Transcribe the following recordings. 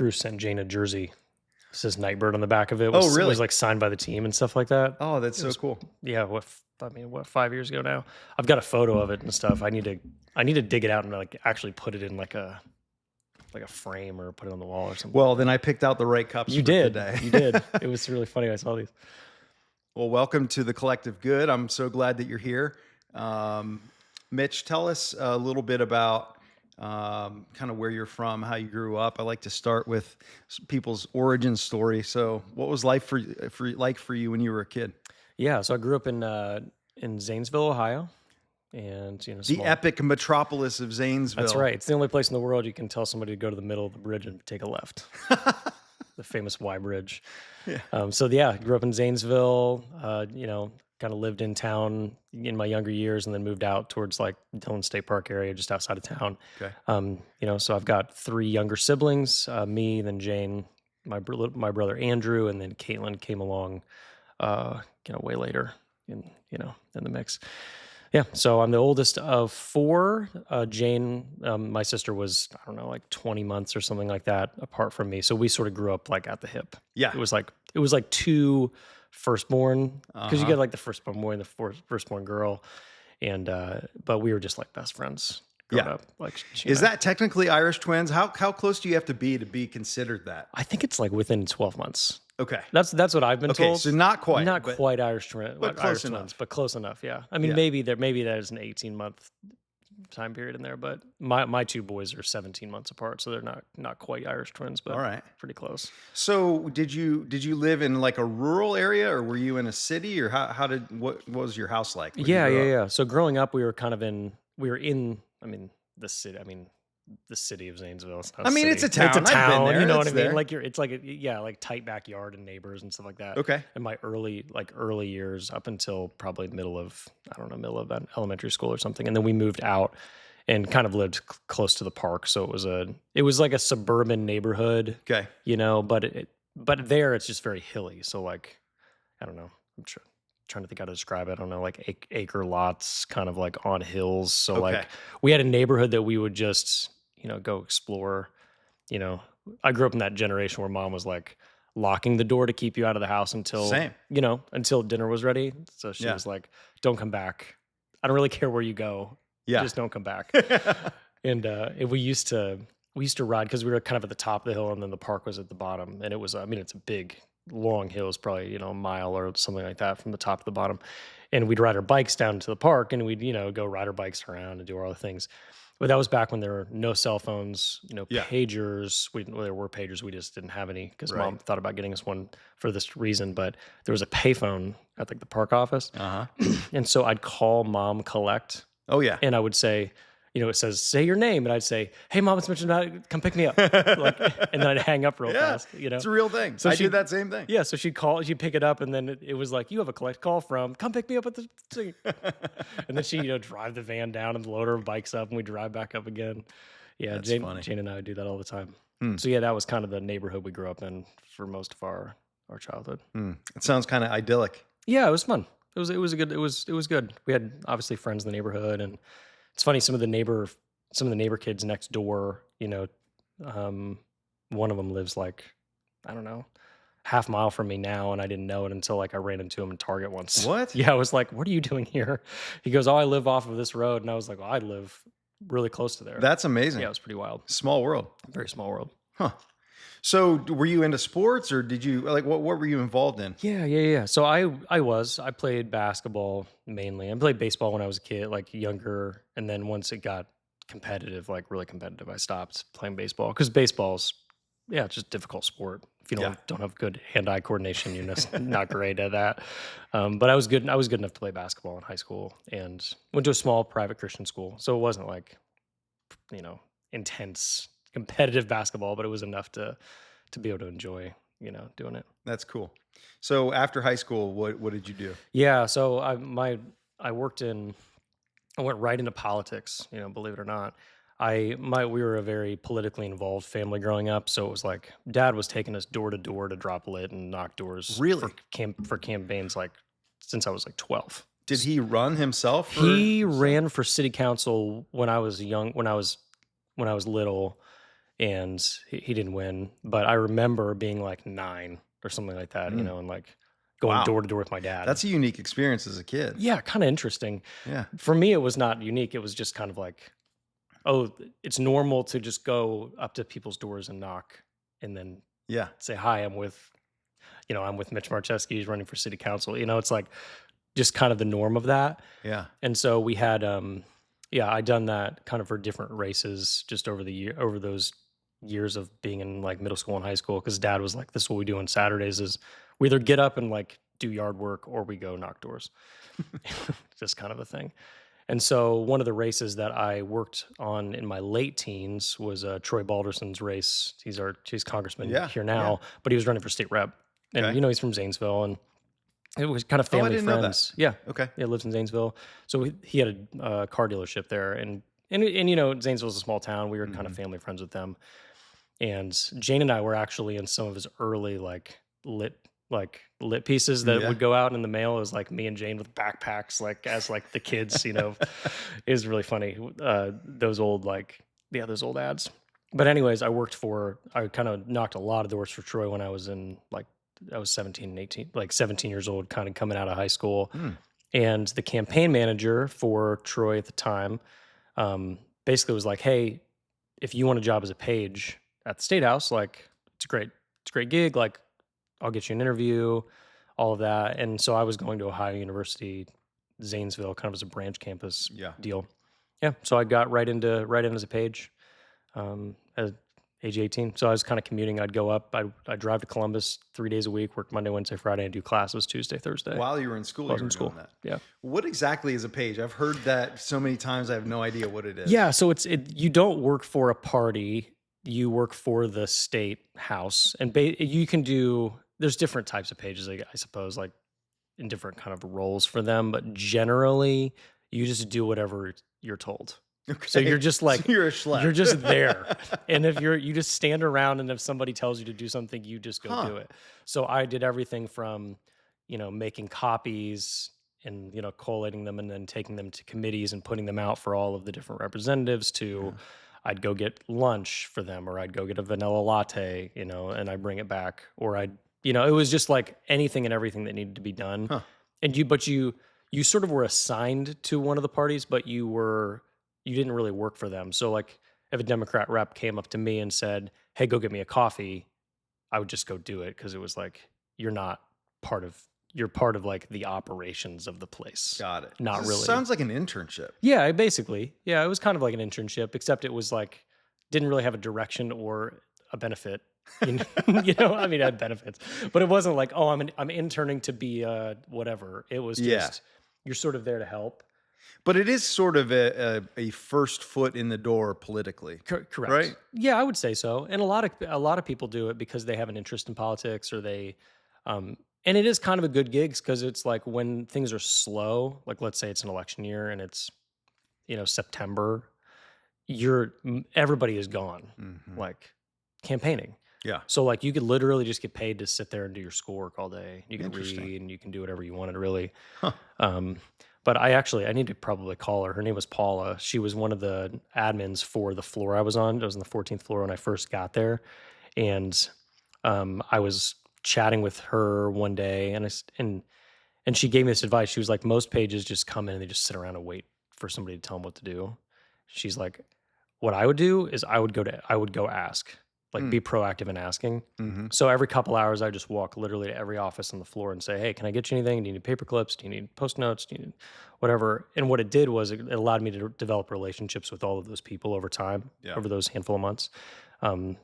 Andrew sent Jane a jersey. It says Nightbirde on the back of it. It Oh, really? It was like signed by the team and stuff like that. Oh, that's so cool. Yeah, what 5 years ago now? I've got a photo of it and stuff. I need to dig it out and like actually put it in like a frame or put it on the wall or something. Well, then I picked out the right cups You for did. today. You did. It was really funny. I saw these. Well, welcome to the Collective Good. I'm so glad that you're here. Mitch, tell us a little bit about kind of where you're from, how you grew up. I like to start with people's origin story. So what was life for you when you were a kid? Yeah, so I grew up in Zanesville, Ohio. And the epic metropolis of Zanesville. That's right. It's the only place in the world you can tell somebody to go to the middle of the bridge and take a left. The famous Y Bridge. Yeah. I grew up in Zanesville. Kind of lived in town in my younger years, and then moved out towards like Dillon State Park area, just outside of town. Okay. So I've got 3 younger siblings: me, then Jane, my brother Andrew, and then Caitlin came along, way later in the mix. Yeah, so I'm the oldest of 4. Jane, my sister, was, I don't know, like 20 months or something like that apart from me. So we sort of grew up like at the hip. Yeah. It was like 2 firstborn, because you get like the firstborn boy and the firstborn girl. And but we were just like best friends growing up. Like, is that technically Irish twins? How close do you have to be considered that? I think it's like within 12 months. Okay. That's what I've been told. So not quite. Not quite Irish but close enough. twins, but close enough, yeah. I mean, maybe there's an 18-month time period in there, but my 2 boys are 17 months apart, so they're not quite Irish twins, but all right, pretty close. So did you live in like a rural area, or were you in a city, or what was your house like? Yeah. So growing up, we were in the city of Zanesville. It's a town. It's a town. I've been there. You know what I there. mean? Like it's like like tight backyard and neighbors and stuff like that. Okay. In my early years, up until probably middle of elementary school or something, and then we moved out and kind of lived close to the park. So it was like a suburban neighborhood. Okay. But there it's just very hilly. So like, I don't know. I'm trying to think how to describe it. I don't know, like acre lots, kind of like on hills. So like we had a neighborhood that we would just go explore. I grew up in that generation where mom was like locking the door to keep you out of the house until dinner was ready. So she was like, don't come back. I don't really care where you go. Yeah. Just don't come back. And we used to ride, because we were kind of at the top of the hill and then the park was at the bottom. And it was, it's a big, long hill. It's probably, a mile or something like that from the top to the bottom. And we'd ride our bikes down to the park, and we'd, go ride our bikes around and do all the things. But that was back when there were no cell phones, pagers. There were pagers. We just didn't have any, because mom thought about getting us one for this reason. But there was a payphone at like the park office. And so I'd call Mom Collect. Oh, yeah. And I would say, it says, say your name. And I'd say, hey, Mom, it's Mitch, come pick me up. And then I'd hang up real fast. It's a real thing. So I did that same thing. Yeah, so she'd pick it up, and then it was like, you have a collect call from, come pick me up at the thing. And then she'd, drive the van down and load her bikes up, and we'd drive back up again. Yeah, That's Jane funny. and I would do that all the time. So yeah, that was kind of the neighborhood we grew up in for most of our childhood. It sounds kind of idyllic. Yeah, it was fun. It was good. We had obviously friends in the neighborhood, and it's funny, some of the neighbor kids next door, one of them lives like, I don't know, half mile from me now, and I didn't know it until like I ran into him in Target once. What? Yeah, I was like, what are you doing here? He goes, oh, I live off of this road. And I was like, well, I live really close to there. That's amazing. Yeah, it was pretty wild. Small world. Very small world. Huh. So were you into sports, or did you what were you involved in? Yeah. So I played basketball mainly. I played baseball when I was a kid, like younger. And then once it got competitive, like really competitive, I stopped playing baseball, because baseball's, it's just a difficult sport. If you don't have good hand-eye coordination, you're just not great at that. But I was good enough to play basketball in high school, and went to a small private Christian school. So it wasn't like, intense competitive basketball, but it was enough to be able to enjoy, doing it. That's cool. So after high school, what did you do? Yeah. So I went right into politics, believe it or not. We were a very politically involved family growing up. So it was like Dad was taking us door to door to drop lit and knock doors. Really? For campaigns, like since I was like 12. Did he run himself? He ran for city council when I was young, when I was little. and he didn't win. But I remember being like 9 or something like that, Mm. and like going Wow. door to door with my dad. That's a unique experience as a kid. Yeah, kind of interesting. Yeah. For me, it was not unique. It was just kind of like, oh, it's normal to just go up to people's doors and knock, and then Yeah. say, "Hi, I'm with Mitch Marczewski. He's running for city council." It's like just kind of the norm of that. Yeah. And so we had, yeah, I done that kind of for different races just over those years of being in like middle school and high school. Because dad was like, "This is what we do on Saturdays: is we either get up and like do yard work or we go knock doors." Just kind of a thing. And so one of the races that I worked on in my late teens was Troy Balderson's race. He's congressman Yeah. here Yeah. now, but he was running for state rep. And Okay. he's from Zanesville, and it was kind of Oh, I family didn't know that. friends. Yeah, Okay. yeah, lives in Zanesville. So he had a car dealership there, and Zanesville's a small town. We were kind of Mhm. family friends with them. And Jane and I were actually in some of his early lit pieces that Yeah. would go out in the mail. It was like me and Jane with backpacks, like as like the kids. It was really funny. Those old those old ads. But anyways, I kind of knocked a lot of doors for Troy when I was I was 17 and 18, like 17 years old, kind of coming out of high school. Mm. And the campaign manager for Troy at the time basically was like, "Hey, if you want a job as a page at the State House, like it's a great gig. Like I'll get you an interview, all of that." And so I was going to Ohio University, Zanesville, kind of as a branch campus Yeah. deal. Yeah, so I got right in as a page at age 18. So I was kind of commuting. I'd go up. I'd drive to Columbus 3 days a week, work Monday, Wednesday, Friday, and do classes Tuesday, Thursday. While you were in school, While I you was were in doing school. that. Yeah. What exactly is a page? I've heard that so many times. I have no idea what it is. Yeah, so you don't work for a party, you work for the state house, and you can do. There's different types of pages, I suppose, like in different kind of roles for them, but generally, you just do whatever you're told. Okay. So you're just like So you're a schlep. you're just there, and if you just stand around, and if somebody tells you to do something, you just go Huh. do it. So I did everything from making copies and collating them and then taking them to committees and putting them out for all of the different representatives to Yeah. I'd go get lunch for them, or I'd go get a vanilla latte, and I bring it back, or it was just like anything and everything that needed to be done. Huh. And you sort of were assigned to one of the parties, but you didn't really work for them. So like if a Democrat rep came up to me and said, "Hey, go get me a coffee," I would just go do it, because it was like you're not part of you're part of like the operations of the place. Got it. Not This really. sounds like an internship. Yeah, it was kind of like an internship, except it was like didn't really have a direction or a benefit. I mean, it had benefits, but it wasn't like, "Oh, I'm interning to be whatever." It was Yeah. just you're sort of there to help. But it is sort of a first foot in the door politically. Correct. Right? Yeah, I would say so. And a lot of people do it because they have an interest in politics, or and it is kind of a good gig, because it's like when things are slow, like let's say it's an election year and it's September, everybody is gone, Mhm. like campaigning. Yeah. So like you could literally just get paid to sit there and do your schoolwork all day. You can Interesting. read and you can do whatever you wanted, really. Huh. But I need to probably call her. Her name was Paula. She was one of the admins for the floor I was on. I was on the 14th floor when I first got there, and I was chatting with her one day, and she gave me this advice. She was like, "Most pages just come in and they just sit around and wait for somebody to tell them what to do." She's like, "What I would do is I would go ask." Like, be proactive in asking. Mhm. So every couple hours, I just walk literally to every office on the floor and say, "Hey, can I get you anything? Do you need paper clips? Do you need post notes? Do you need whatever?" And what it did was it allowed me to develop relationships with all of those people over time, Yeah. over those handful of months.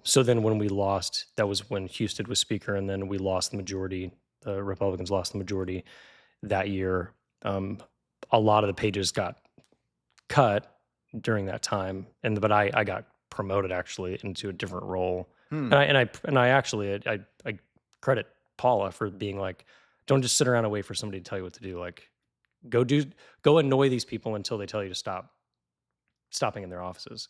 So then when we lost, that was when Houston was speaker, and then we lost the majority. The Republicans lost the majority that year. A lot of the pages got cut during that time, but I got promoted actually into a different role. Hmm. And I actually I credit Paula for being like, "Don't just sit around and wait for somebody to tell you what to do. Like, go annoy these people until they tell you to stopping in their offices,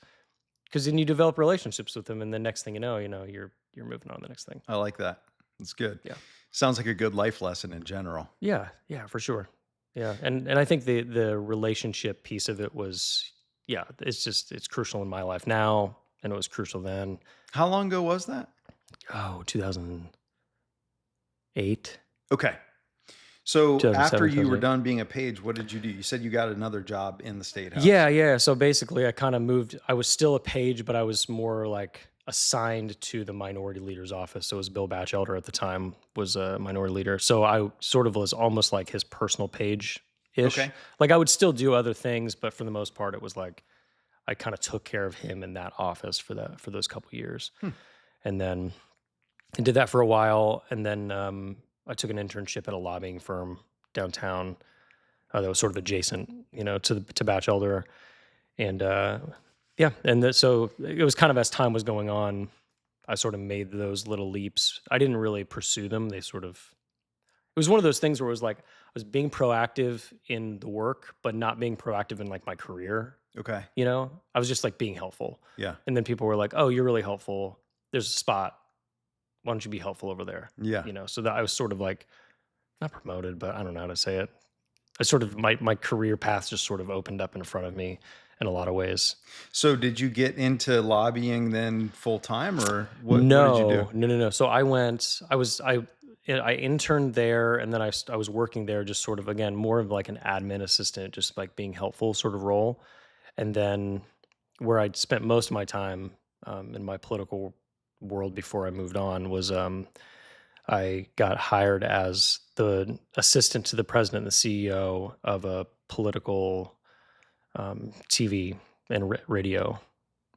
because then you develop relationships with them, and the next thing you know, you're moving on to the next thing." I like that. That's good. Yeah. Sounds like a good life lesson in general. Yeah, for sure. Yeah, and I think the relationship piece of it was, yeah, it's crucial in my life now, and it was crucial then. How long ago was that? Oh, 2008, Okay. So after 2007, you were 2008. done being a page, what did you do? You said you got another job in the state house. Yeah. So basically, I kind of moved. I was still a page, but I was more like assigned to the minority leader's office. So it was Bill Batchelder at the time was a minority leader. So I sort of was almost like his personal page ish. Okay. Like I would still do other things, but for the most part, it was like I kind of took care of him in that office for those couple years, and then I did that for a while, and then I took an internship at a lobbying firm downtown that was sort of adjacent, to Batchelder, and so it was kind of as time was going on, I sort of made those little leaps. I didn't really pursue them. It was one of those things where it was like I was being proactive in the work, but not being proactive in like my career. Okay. I was just like being helpful. Yeah. And then people were like, "Oh, you're really helpful. There's a spot. Why don't you be helpful over there?" Yeah. So that I was sort of like not promoted, but I don't know how to say it. I sort of my career path just sort of opened up in front of me in a lot of ways. So did you get into lobbying then full time, or what did you do? No. So I interned there, and then I was working there just sort of, again, more of like an admin assistant, just like being helpful sort of role. And then where I'd spent most of my time in my political world before I moved on was I got hired as the assistant to the president and the CEO of a political TV and radio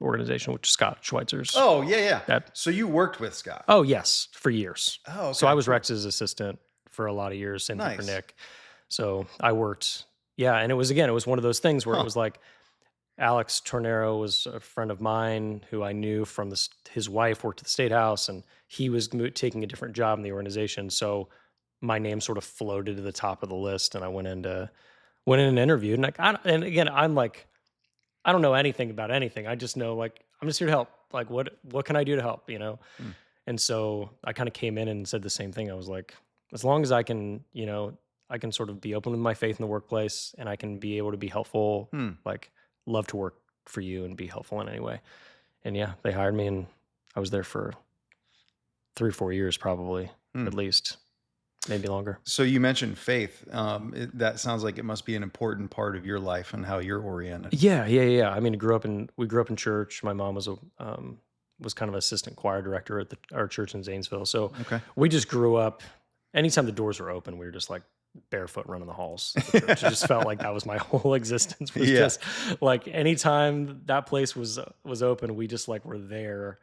organization, which is Scott Schweitzer's. Oh, yeah. That So you worked with Scott. Oh, yes, for years. Oh, okay. So I was cool. Rex's assistant for a lot of years, same thing for Nice. Nick. So I worked, and it was one of those things where it was like Alex Tornero was a friend of mine who I knew from his wife worked at the State House, and he was taking a different job in the organization. So my name sort of floated to the top of the list, and I went in and interviewed. And again, I'm like, I don't know anything about anything. I just know, like, I'm just here to help. Like, what can I do to help? And so I kind of came in and said the same thing. I was like, as long as I can, I can sort of be open with my faith in the workplace, and I can be able to be helpful. Like, love to work for you and be helpful in any way. And yeah, they hired me, and I was there for 3 or 4 years, probably at least, maybe longer. So you mentioned faith. That sounds like it must be an important part of your life and how you're oriented. Yeah. I mean, we grew up in church. My mom was kind of assistant choir director at our church in Zanesville. So Okay. we just grew up. Anytime the doors were open, we were just like barefoot running the halls of the church. It just felt like that was my whole existence. Was Yeah. just like anytime that place was open, we just like were there.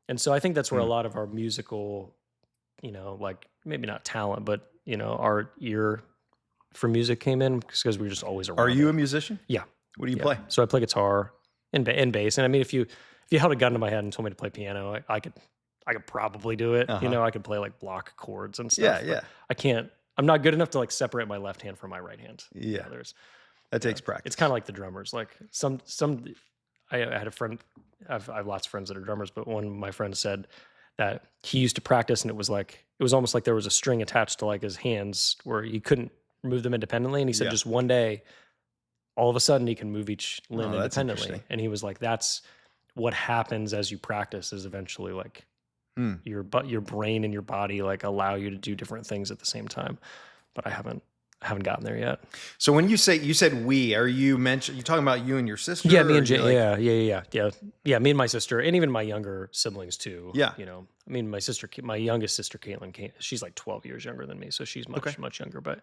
And so I think that's where a lot of our musical, like maybe not talent, but our ear for music came in, because we were just always around. Are you it. a musician? Yeah. What do you Yeah. play? So I play guitar and bass. And I mean, if you held a gun to my head and told me to play piano, I could probably do it. I could play like block chords and stuff. Yeah. I can't. I'm not good enough to like separate my left hand from my right hand. Yeah. That takes practice. It's kind of like the drummers. Like I had a friend. I have lots of friends that are drummers, but one of my friends said that he used to practice, and it was almost like there was a string attached to like his hands where he couldn't move them independently. And he said just one day, all of a sudden, he can move each limb that's independently. interesting. And he was like, "That's what happens as you practice. Is eventually like your brain and your body like allow you to do different things at the same time." But I haven't gotten there yet. So when you said we, are you talking about you and your sister? Yeah, me and or Jay. you Yeah. Me and my sister, and even my younger siblings too. Yeah. I mean, my youngest sister, Caitlin, she's like 12 years younger than me, so she's much younger. But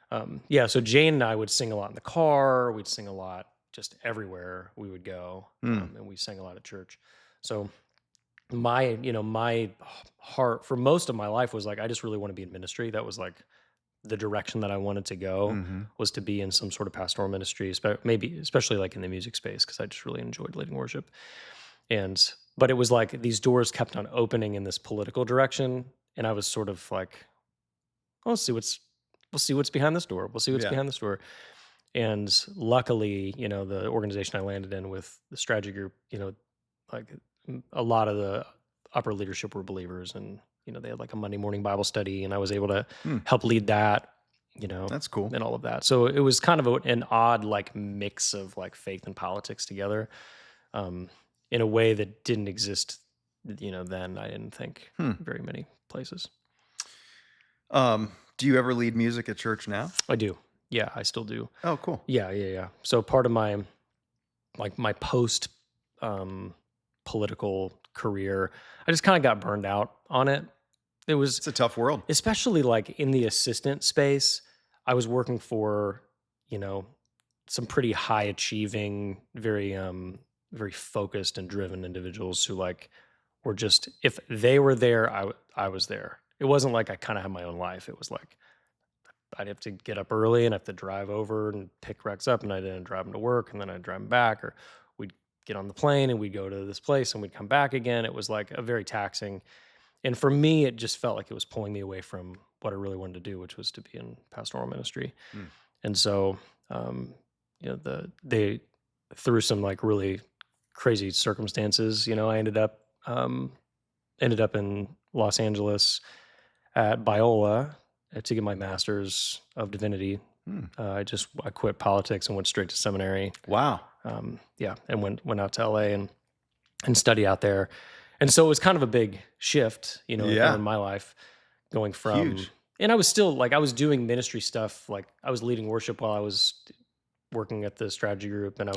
so Jane and I would sing a lot in the car. We'd sing a lot just everywhere we would go, and we sang a lot at church. So my heart for most of my life was like, I just really want to be in ministry. That was like the direction that I wanted to go, was to be in some sort of pastoral ministry, especially like in the music space, because I just really enjoyed leading worship. But it was like these doors kept on opening in this political direction, and I was sort of like, we'll see what's behind this door. We'll see what's behind this door. And luckily, the organization I landed in with the strategy group, like a lot of the upper leadership were believers, and they had like a Monday morning Bible study, and I was able to help lead that, That's cool. and all of that. So it was kind of an odd like mix of like faith and politics together. in a way that didn't exist, then. I didn't think Hmm. very many places. Do you ever lead music at church now? I do. Yeah, I still do. Oh, cool. Yeah. So part of my post political career, I just kind of got burned out on it. It was It's a tough world. especially like in the assistant space. I was working for, some pretty high achieving, very focused and driven individuals who like were just, if they were there, I was there. It wasn't like I kind of had my own life. It was like I'd have to get up early and have to drive over and pick Rex up, and I didn't drive him to work, and then I'd drive him back, or we'd get on the plane and we'd go to this place and we'd come back again. It was like a very taxing, and for me, it just felt like it was pulling me away from what I really wanted to do, which was to be in pastoral ministry. Mm. And so, they through some like really crazy circumstances, I ended up in Los Angeles at Biola to get my master's of divinity. Hmm. I quit politics and went straight to seminary. Wow. And went out to LA and study out there. And so it was kind of a big shift, Yeah. in my life, going from, Huge. and I was still like, I was doing ministry stuff. Like I was leading worship while I was working at the strategy group, and I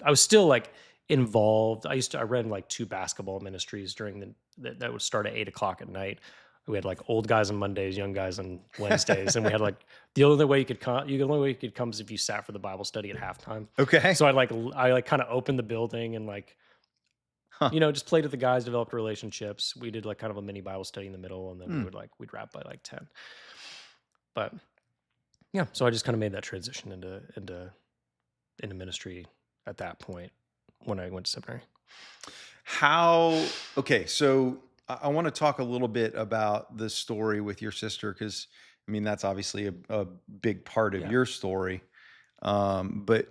was still like involved. I ran like 2 basketball ministries during that would start at 8:00 at night. We had like old guys on Mondays, young guys on Wednesdays, and we had like the only way you could come is if you sat for the Bible study at halftime. Okay. So I kind of opened the building and like, just played with the guys, developed relationships. We did like kind of a mini Bible study in the middle, and then we'd wrap by like 10. But yeah, so I just kind of made that transition into ministry at that point when I went to seminary. So I want to talk a little bit about the story with your sister, because I mean, that's obviously a big part of your story. But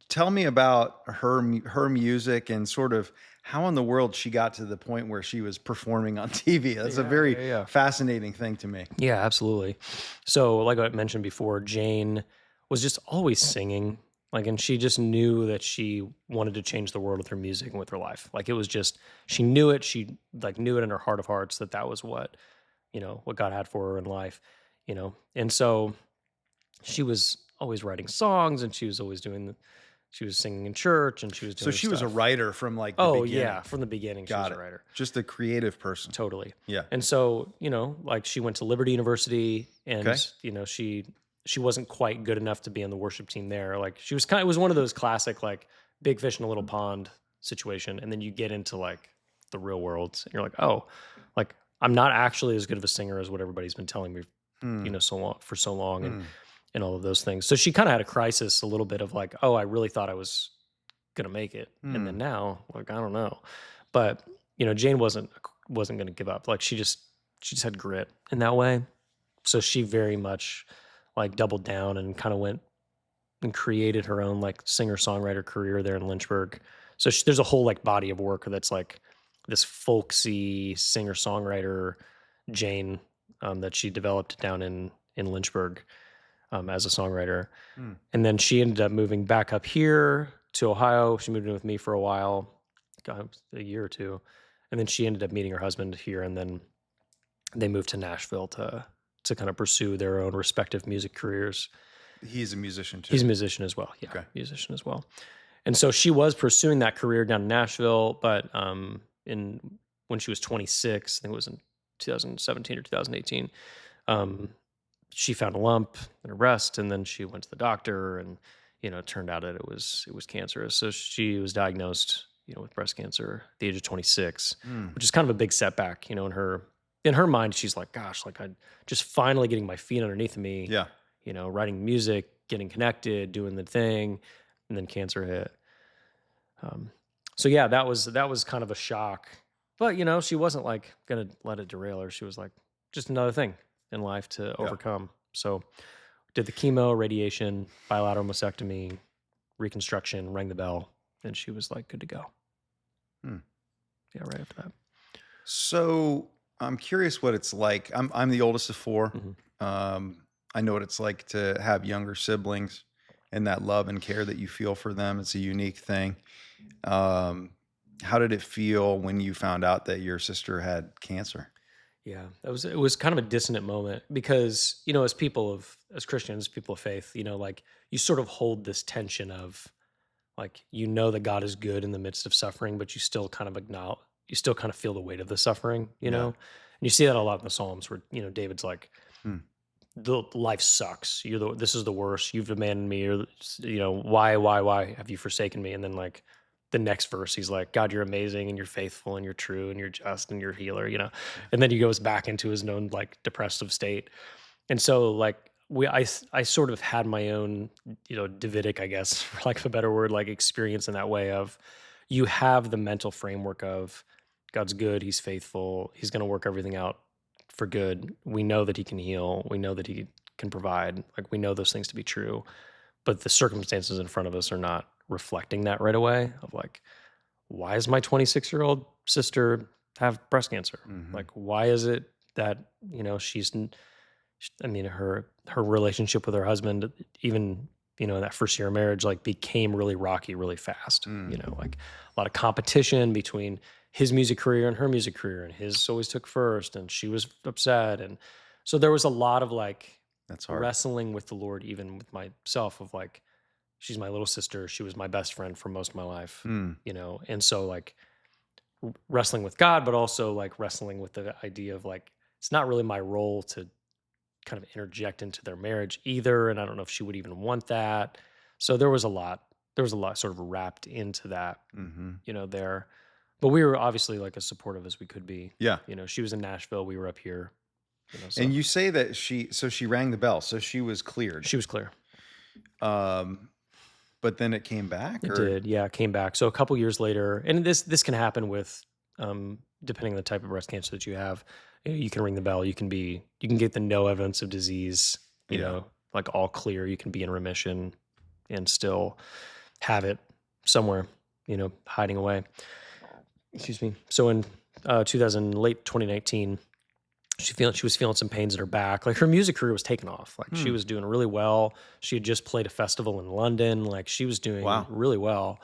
tell me about her music and sort of how in the world she got to the point where she was performing on TV. That's a very fascinating thing to me. Yeah, absolutely. So like I mentioned before, Jane was just always singing. Like, and she just knew that she wanted to change the world with her music and with her life. Like, it was just, she knew it. She like knew it in her heart of hearts that was what God had for her in life, And so she was always writing songs, and she was always she was singing in church, and she was doing So she was a stuff. writer from like the beginning. Yeah, from the beginning, she was a writer. Just a creative person. Totally. Yeah. And so, like she went to Liberty University, and she wasn't quite good enough to be on the worship team there. Like it was one of those classic like big fish in a little pond situation, and then you get into like the real world, and you're like, oh, like I'm not actually as good of a singer as what everybody's been telling me, for so long, and all of those things. So she kind of had a crisis a little bit of like, oh, I really thought I was gonna make it, and then now, like, I don't know. But Jane wasn't gonna give up. Like she just had grit in that way. So she very much like doubled down and kind of went and created her own like singer-songwriter career there in Lynchburg. So there's a whole like body of work that's like this folksy singer-songwriter Jane that she developed down in Lynchburg as a songwriter. And then she ended up moving back up here to Ohio. She moved in with me for a while, a year or two. And then she ended up meeting her husband here, and then they moved to Nashville to kind of pursue their own respective music careers. He's a musician too. He's a musician as well. Yeah, okay. Musician as well. And so she was pursuing that career down in Nashville, but when she was 26, I think it was in 2017 or 2018, she found a lump in her breast, and then she went to the doctor, and it turned out that it was cancerous. So she was diagnosed, with breast cancer at the age of 26, which is kind of a big setback, in her mind. She's like, gosh, like I just finally getting my feet underneath me. Yeah. Writing music, getting connected, doing the thing, and then cancer hit. So yeah, that was kind of a shock, but she wasn't like gonna let it derail her. She was like, just another thing in life to overcome. So did the chemo, radiation, bilateral mastectomy, reconstruction, rang the bell, and she was like good to go. Yeah, right after that. So I'm curious what it's like. I'm the oldest of 4. I know what it's like to have younger siblings and that love and care that you feel for them. It's a unique thing. how did it feel when you found out that your sister had cancer? Yeah, it was kind of a dissonant moment because, as Christians, people of faith, like you sort of hold this tension of like that God is good in the midst of suffering, but you still kind of you still kind of feel the weight of the suffering, Yeah. And you see that a lot in the Psalms where, David's like, Hmm. the life sucks. This is the worst. You've abandoned me, or why have you forsaken me? And then like the next verse, he's like, God, you're amazing and you're faithful and you're true and you're just and you're a healer. And then he goes back into his known like depressive state. And so like I sort of had my own, Davidic, I guess, for lack of a better word, like experience in that way of you have the mental framework of God's good, he's faithful, he's going to work everything out for good. We know that he can heal. We know that he can provide. Like we know those things to be true, but the circumstances in front of us are not reflecting that right away of like, why does my 26-year-old sister have breast cancer? Hmm. Like, why is it that, her relationship with her husband, even, in that first year of marriage, like became really rocky really fast, Mm. like a lot of competition between his music career and her music career, and his always took first and she was upset. And so there was a lot of like That's hard. wrestling with the Lord, even with myself, of like, she's my little sister. She was my best friend for most of my life, Mm. and so like wrestling with God, but also like wrestling with the idea of like, it's not really my role to kind of interject into their marriage either. And I don't know if she would even want that. So there was a lot sort of wrapped into that, Hmm. there. But we were obviously like as supportive as we could be. Yeah. She was in Nashville, we were up here, so And you say that she rang the bell, so she was cleared. she was clear. Um, but then it came back, It or did, yeah, came back. So a couple years later, and this can happen with, depending on the type of breast cancer that you have. You can ring the bell. You can get the no evidence of disease. yeah. Like all clear. You can be in remission, and still have it somewhere. Hiding away. Excuse me. So in late 2019, she was feeling some pains in her back. Like her music career was taking off. Like she Hmm. was doing really well. She had just played a festival in London. Like she was doing Wow. really well,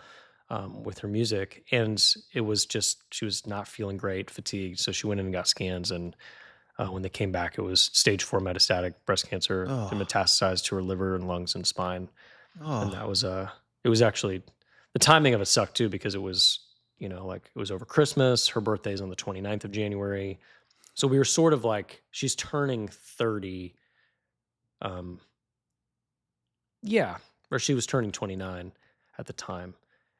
with her music, and it was just she was not feeling great, fatigued. So she went in and got scans, and when they came back, it was stage 4 metastatic breast cancer that Oh. metastasized to her liver and lungs and spine. And Oh. that was it was actually, the timing of it sucked too, because it was, like it was over Christmas. Her birthday's on the 29th of January. So we were sort of like, she's turning 30. Um, yeah, or she was turning 29 at the time.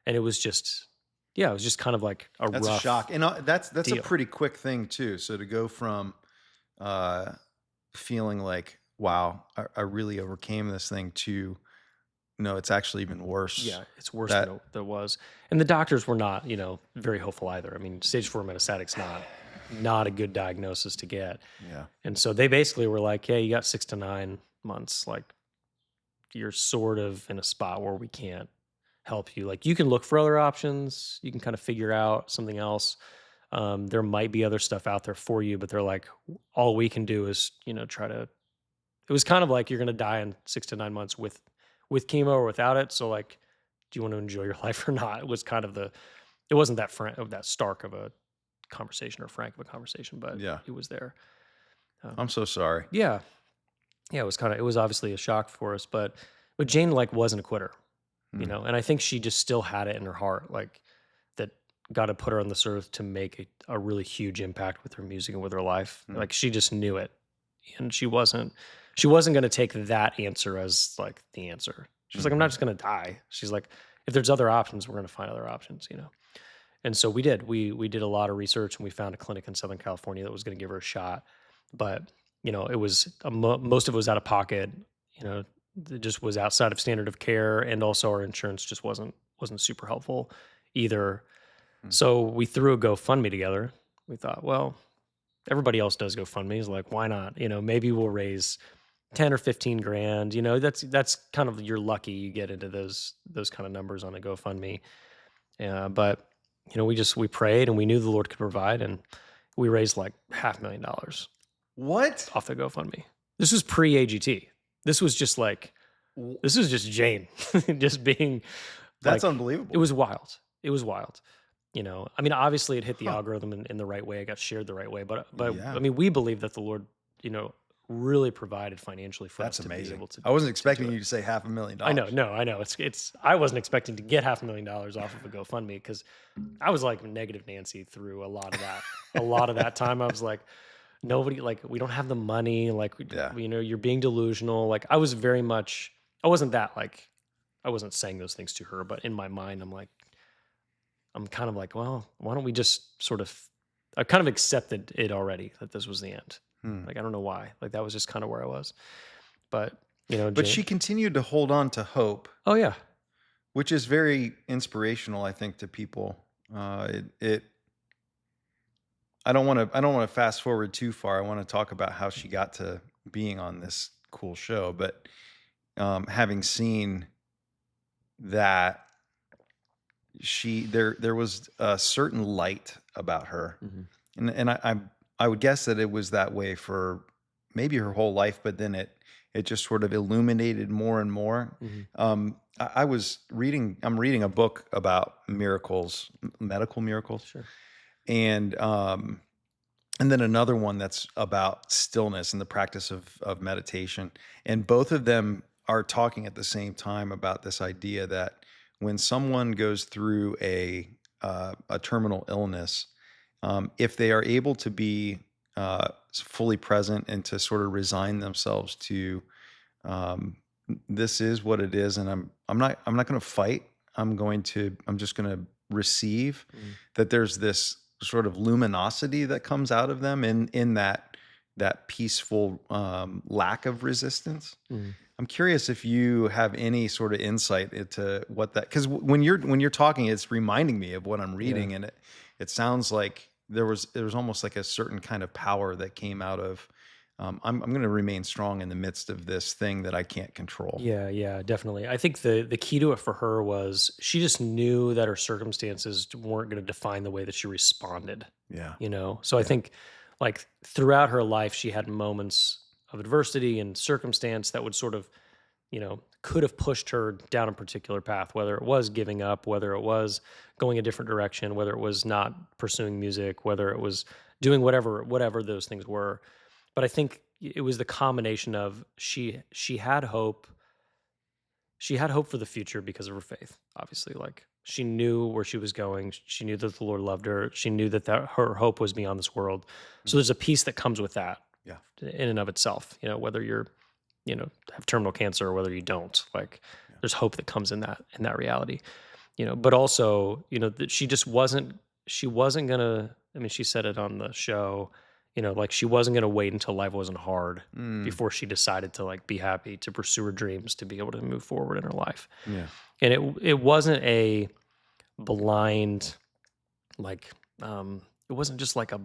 And it was just, yeah, it was just kind of like a That's a rough shock, and that's a deal. pretty quick thing too. So to go from uh, feeling like, wow, I really overcame this thing, to no, it's actually even worse. Yeah, it's worse than That it was. And the doctors were not, very hopeful either. I mean, stage 4 metastatic's not a good diagnosis to get. yeah. And so they basically were like, "Yeah, you got 6 to 9 months. Like you're sort of in a spot where we can't help you. Like you can look for other options. You can kind of figure out something else. There might be other stuff out there for you, but they're like, all we can do is, try to." It was kind of like you're going to die in 6 to 9 months with chemo or without it. So like, do you want to enjoy your life or not? It was kind of it wasn't that stark of a conversation or frank of a conversation, but Yeah. it was there. I'm so sorry. Yeah. Yeah. It was obviously a shock for us, but Jane like wasn't a quitter, Mm. and I think she just still had it in her heart, like that God had put her on this earth to make a really huge impact with her music and with her life. Mm. Like she just knew it, and she wasn't going to take that answer as like the answer. She's like, I'm not just going to die. She's like, if there's other options, we're going to find other options. And so we did. We did a lot of research, and we found a clinic in Southern California that was going to give her a shot. But it was most of it was out of pocket. It just was outside of standard of care, and also our insurance just wasn't super helpful either. Mm. So we threw a GoFundMe together. We thought, well, everybody else does GoFundMe's. Like, why not? Maybe we'll raise 10 or 15 grand. That's kind of, you're lucky you get into those kind of numbers on a GoFundMe. But we prayed, and we knew the Lord could provide, and we raised like $500,000 What? off the GoFundMe. This was pre-AGT. This was just like, W- this was just Jane just being That's like, unbelievable. it was wild. It was wild. I mean, obviously it hit the Huh. algorithm in the right way. It got shared the right way, but Yeah. I mean, we believe that the Lord, really provided financially for us That's to be amazing. able to I wasn't do expecting it. you to say half a million I know, dollars. no, I know. It's. I wasn't expecting to get $500,000 off of a GoFundMe because I was like negative Nancy through a lot of that. A lot of that time, I was like, nobody, like, we don't have the money. Like, Yeah. you're being delusional. Like, I was very much. I wasn't that like. I wasn't saying those things to her, but in my mind, I'm kind of like, well, why don't we just sort of. I kind of accepted it already that this was the end. Hmm. Like, I don't know why. Like, that was just kind of where I was. But But she Jane. continued to hold on to hope, Oh yeah. which is very inspirational, I think, to people. It I don't want to fast forward too far. I want to talk about how she got to being on this cool show. But having seen that there was a certain light about her, Mhm. and I would guess that it was that way for maybe her whole life, but then it just sort of illuminated more and more. Mhm. I'm reading a book about miracles, medical miracles, Sure. and and then another one that's about stillness and the practice of meditation. And both of them are talking at the same time about this idea that when someone goes through a terminal illness, if they are able to be fully present and to sort of resign themselves to um, this is what it is, and I'm not going to fight. I'm just going to receive Mhm. that there's this sort of luminosity that comes out of them in that peaceful lack of resistance. Mhm. I'm curious if you have any sort of insight into what that, because when you're talking, it's reminding me of what I'm Yeah. reading, and it sounds like there was almost like a certain kind of power that came out of I'm going to remain strong in the midst of this thing that I can't control. Yeah, yeah, definitely. I think the key to it for her was she just knew that her circumstances weren't going to define the way that she responded, Yeah, So I yeah, think like throughout her life she had moments of adversity and circumstance that would sort of, could have pushed her down a particular path, whether it was giving up, whether it was going a different direction, whether it was not pursuing music, whether it was doing whatever those things were. But I think it was the combination of she had hope. She had hope for the future because of her faith. Obviously, like she knew where she was going. She knew that the Lord loved her. She knew that her hope was beyond this world. So mm, there's a peace that comes with that yeah, in and of itself. Whether you're, have terminal cancer or whether you don't, like yeah. there's hope that comes in that reality. But also, that she wasn't gonna, I mean, she said it on the show, like she wasn't gonna wait until life wasn't hard Mm, before she decided to like be happy, to pursue her dreams, to be able to move forward in her life. yeah, And it wasn't a blind, like, it wasn't just like a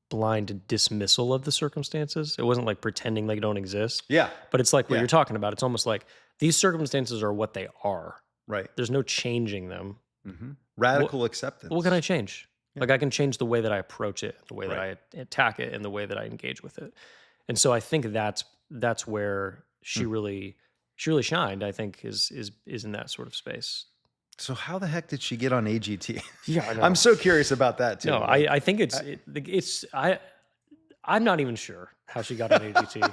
blind dismissal of the circumstances. It wasn't like pretending they don't exist, yeah, but it's like what yeah. you're talking about. It's almost like these circumstances are what they are. Right. There's no changing them. What Radical what can acceptance. I change? Yeah. Like I can change the way that I approach it, the way that Right. I attack it, and the way that I engage with it. And so I think that's where Hmm. she really shined. I think is in that sort of space. So how the heck did she get on AGT? Yeah, I I'm know. so curious about that No, too. Like, I think I, it's I'm not even sure how she got on AGT.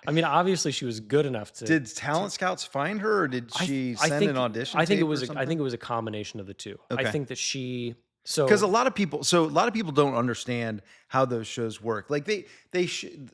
I mean, obviously she was good enough did to talent scouts find her, or did she I send an think audition I think it tape or was I think something? it was a combination of the two. I Okay. think that she Because so a lot of people don't understand how those shows work. Like they should.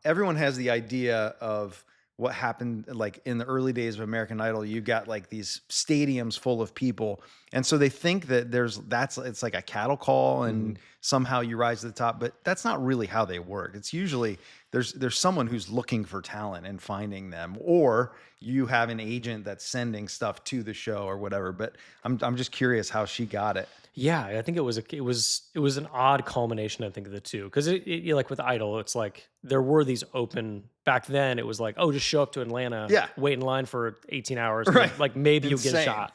Everyone has the idea of what happened like in the early days of American Idol. You got like these stadiums full of people, and so they think that it's like a cattle call, Mhm. and somehow you rise to the top. But that's not really how they work. It's usually there's someone who's looking for talent and finding them, or you have an agent that's sending stuff to the show or whatever. But I'm just curious how she got it. Yeah, I think it was an odd culmination, I think, of the two. Because like with Idol, it's like there were these open back then. It was like, oh, just show up to Atlanta, Yeah. wait in line for 18 hours, Right. like maybe you'll get a Insane. shot.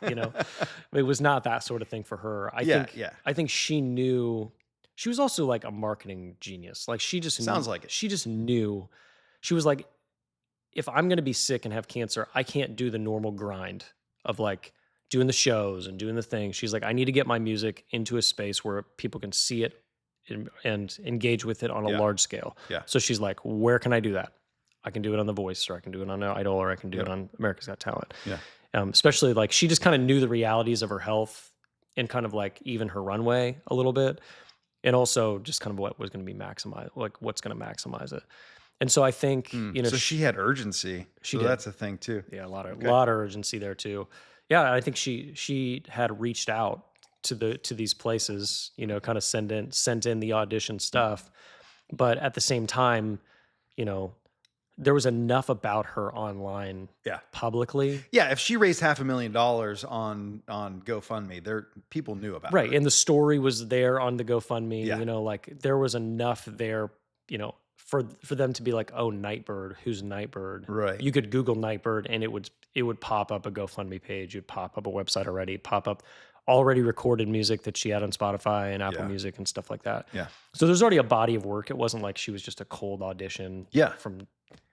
It was not that sort of thing for her. Yeah, yeah. I think she knew. She was also like a marketing genius. Like Sounds like it. she just knew. She was like, if I'm going to be sick and have cancer, I can't do the normal grind of like doing the shows and doing the things. She's like, I need to get my music into a space where people can see it and engage with it on a large scale. Yeah. So she's like, where can I do that? I can do it on The Voice, or I can do it on Idol, or I can do it on America's Got Talent. Yeah. Especially like she just kind of knew the realities of her health and kind of like even her runway a little bit. And also just kind of what was going to be maximized, like what's going to maximize it. And so I think, so she had urgency. She so did. That's a thing too. Yeah, a lot of urgency there too. Yeah, I think she had reached out to these places, kind of sent in the audition stuff, but at the same time, there was enough about her online, publicly. Yeah, if she raised $500,000 on GoFundMe, people knew about right, her. and the story was there on the GoFundMe. Yeah. Like there was enough there, for them to be like, oh, Nightbirde, who's Nightbirde? Right. You could Google Nightbirde and it would pop up a GoFundMe page. You'd pop up a website already, pop up already recorded music that she had on Spotify and Apple Music and stuff like that. Yeah. So there's already a body of work. It wasn't like she was just a cold audition from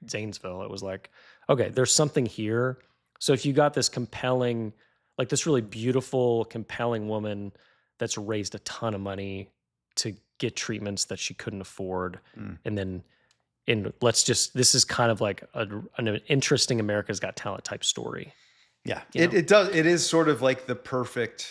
Zanesville. It was like, okay, there's something here. So if you got this compelling, like this really beautiful, compelling woman that's raised a ton of money to get treatments that she couldn't afford. And this is kind of like an interesting America's Got Talent type story. Yeah, it does. It is sort of like the perfect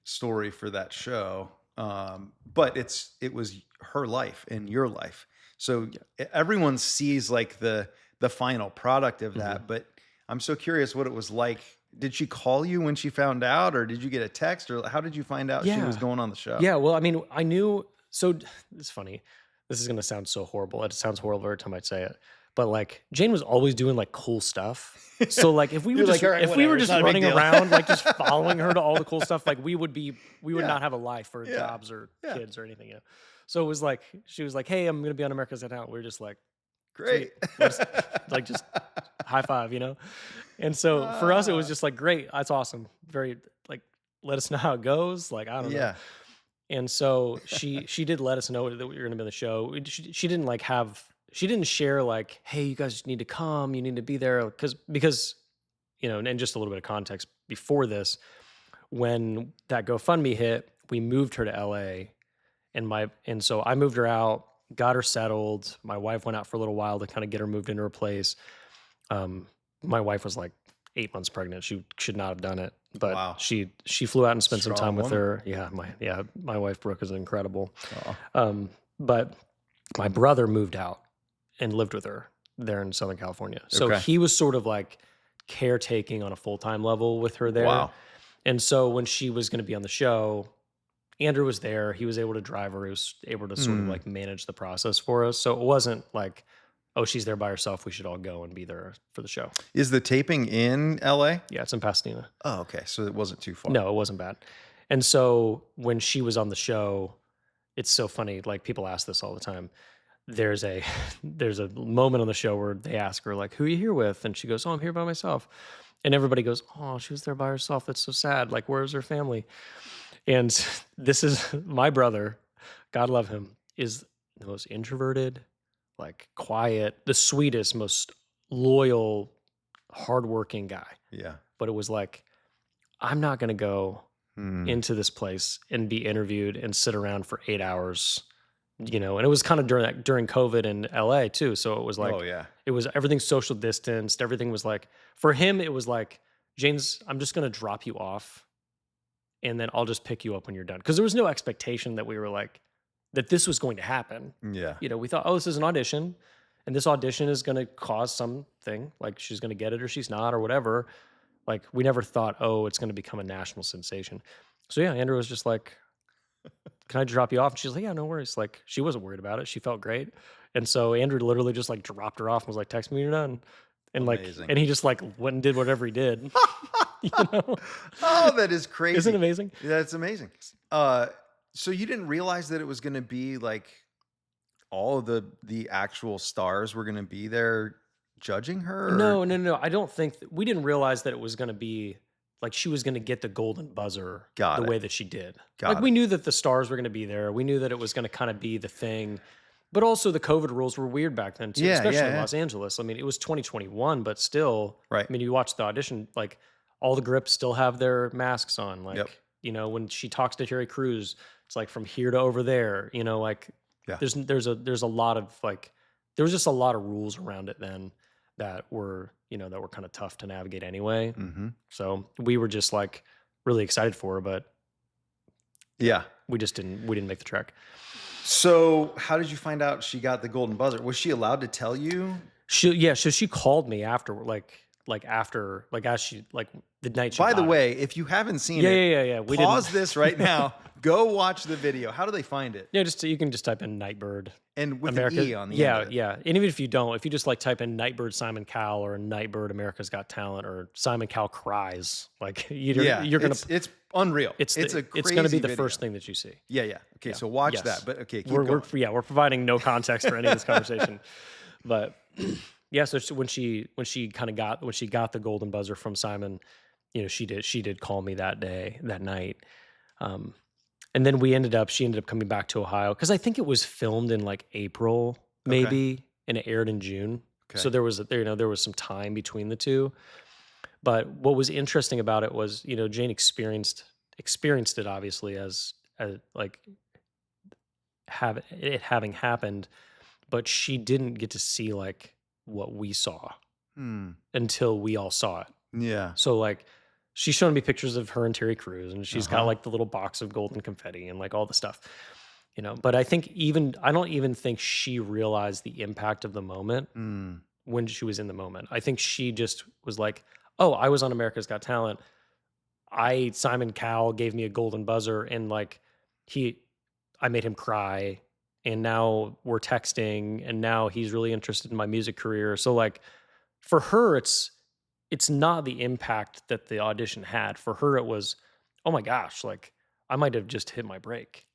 story for that show. But it was her life and your life. So everyone sees like the final product of that. But I'm so curious what it was like. Did she call you when she found out, or did you get a text, or how did you find out she was going on the show? Yeah, well, I mean, I knew. So it's funny. This is going to sound so horrible. It sounds horrible every time I say it. But like Jane was always doing like cool stuff. So like if we were just we were just running around like just following her to all the cool stuff, like we would not have a life or jobs or kids or anything. So it was like she was like, "Hey, I'm going to be on America's Got Talent." We were just like, great, like just high five, And so for us, it was just like, great, that's awesome. Very like, let us know how it goes. Like I don't know. And so she did let us know that we were going to be on the show. She didn't like she didn't share like, hey, you guys need to come, you need to be there. Because, and just a little bit of context before this, when that GoFundMe hit, we moved her to LA and so I moved her out, got her settled. My wife went out for a little while to kind of get her moved into her place. My wife was like 8 months pregnant. She should not have done it, but she flew out and spent some time with her. Yeah. My wife Brooke is incredible. But my brother moved out and lived with her there in Southern California. So he was sort of like caretaking on a full-time level with her there. Wow. And so when she was going to be on the show, Andrew was there. He was able to drive her. He was able to sort of like manage the process for us. So it wasn't like, oh, she's there by herself, we should all go and be there for the show. Is the taping in LA? Yeah, it's in Pasadena. Oh, okay. So it wasn't too far. No, it wasn't bad. And so when she was on the show, it's so funny. Like people ask this all the time. There's a moment on the show where they ask her like, who are you here with? And she goes, oh, I'm here by myself. And everybody goes, oh, she was there by herself. That's so sad. Like, where's her family? And this is my brother, God love him, is the most introverted, like quiet, the sweetest, most loyal, hardworking guy. Yeah. But it was like, I'm not going to go into this place and be interviewed and sit around for 8 hours, and it was kind of during COVID in LA too. So it was like, it was everything social distanced. Everything was like, for him, it was like, James, I'm just going to drop you off and then I'll just pick you up when you're done. Cause there was no expectation that we were like, that this was going to happen. Yeah. We thought, oh, this is an audition and this audition is going to cause something, like she's going to get it or she's not or whatever. Like we never thought, oh, it's going to become a national sensation. So yeah, Andrew was just like, can I drop you off? And she's like, yeah, no worries. Like she wasn't worried about it. She felt great. And so Andrew literally just like dropped her off and was like, text me when you're done. And amazing. Like, and he just like went and did whatever he did. Oh, that is crazy. Isn't it amazing? That's amazing. So you didn't realize that it was going to be like all of the actual stars were going to be there judging her? Or? No. I don't think we didn't realize that it was going to be like she was going to get the golden buzzer the way that she did. We knew that the stars were going to be there. We knew that it was going to kind of be the thing. But also the COVID rules were weird back then too, especially in Los Angeles. I mean, it was 2021, but still, right. I mean, you watch the audition, like all the grips still have their masks on. Yep. Like, when she talks to Terry Crews, it's like from here to over there, like Yeah. there's a lot of like, there was just a lot of rules around it then that were, that were kind of tough to navigate anyway. Mm-hmm. So we were just like really excited for her, but Yeah. we didn't make the trek. So how did you find out she got the golden buzzer? Was she allowed to tell you? So she called me after, after, as she, the night she By the got it. way, if you haven't seen Yeah, it, yeah, yeah, yeah. We pause didn't. this right now. Go watch the video. How do they find it? Yeah, you can just type in Nightbirde. And with America, an E on the yeah, end of it. yeah. And even if you don't, if you just type in Nightbirde Simon Cowell or Nightbirde America's Got Talent or Simon Cowell Cries, you're gonna. It's unreal. It's a gonna be crazy the video. first thing that you see. Yeah, yeah. Okay, Yeah. so watch Yes. that. But okay, keep we're going. we're providing no context for any of this conversation, but yeah. So when she got the golden buzzer from Simon, she did call me that night. And then she ended up coming back to Ohio because I think it was filmed in like April maybe, and it aired in June. Okay. So there was some time between the two. But what was interesting about it was, Jane experienced it obviously as like having happened, but she didn't get to see like what we saw until we all saw it. Yeah. So like she's showing me pictures of her and Terry Crews, and she's got like the little box of golden confetti and like all the stuff, But I don't even think she realized the impact of the moment when she was in the moment. I think she just was like, "Oh, I was on America's Got Talent. Simon Cowell gave me a golden buzzer, and like I made him cry, and now we're texting, and now he's really interested in my music career." So like, for her, it's not the impact that the audition had. For her, it was, oh my gosh, like I might have just hit my break.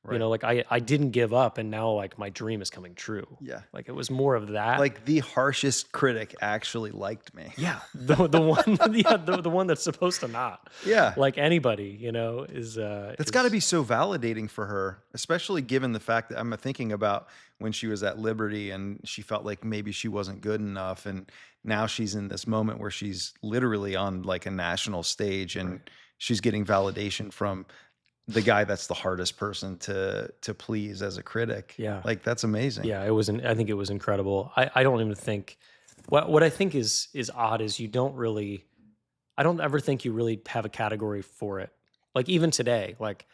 Right. Like I didn't give up, and now like my dream is coming true. Yeah. Like it was more of that. Like the harshest critic actually liked me. Yeah, the one, yeah, the one that's supposed to not. Yeah. Like anybody, is That's got to be so validating for her, especially given the fact that I'm thinking about when she was at Liberty and she felt like maybe she wasn't good enough. And now she's in this moment where she's literally on like a national stage and she's getting validation from the guy that's the hardest person to please as a critic. Yeah. Like that's amazing. Yeah, I think it was incredible. I don't even think what I think is odd is I don't ever think you really have a category for it. Like even today, like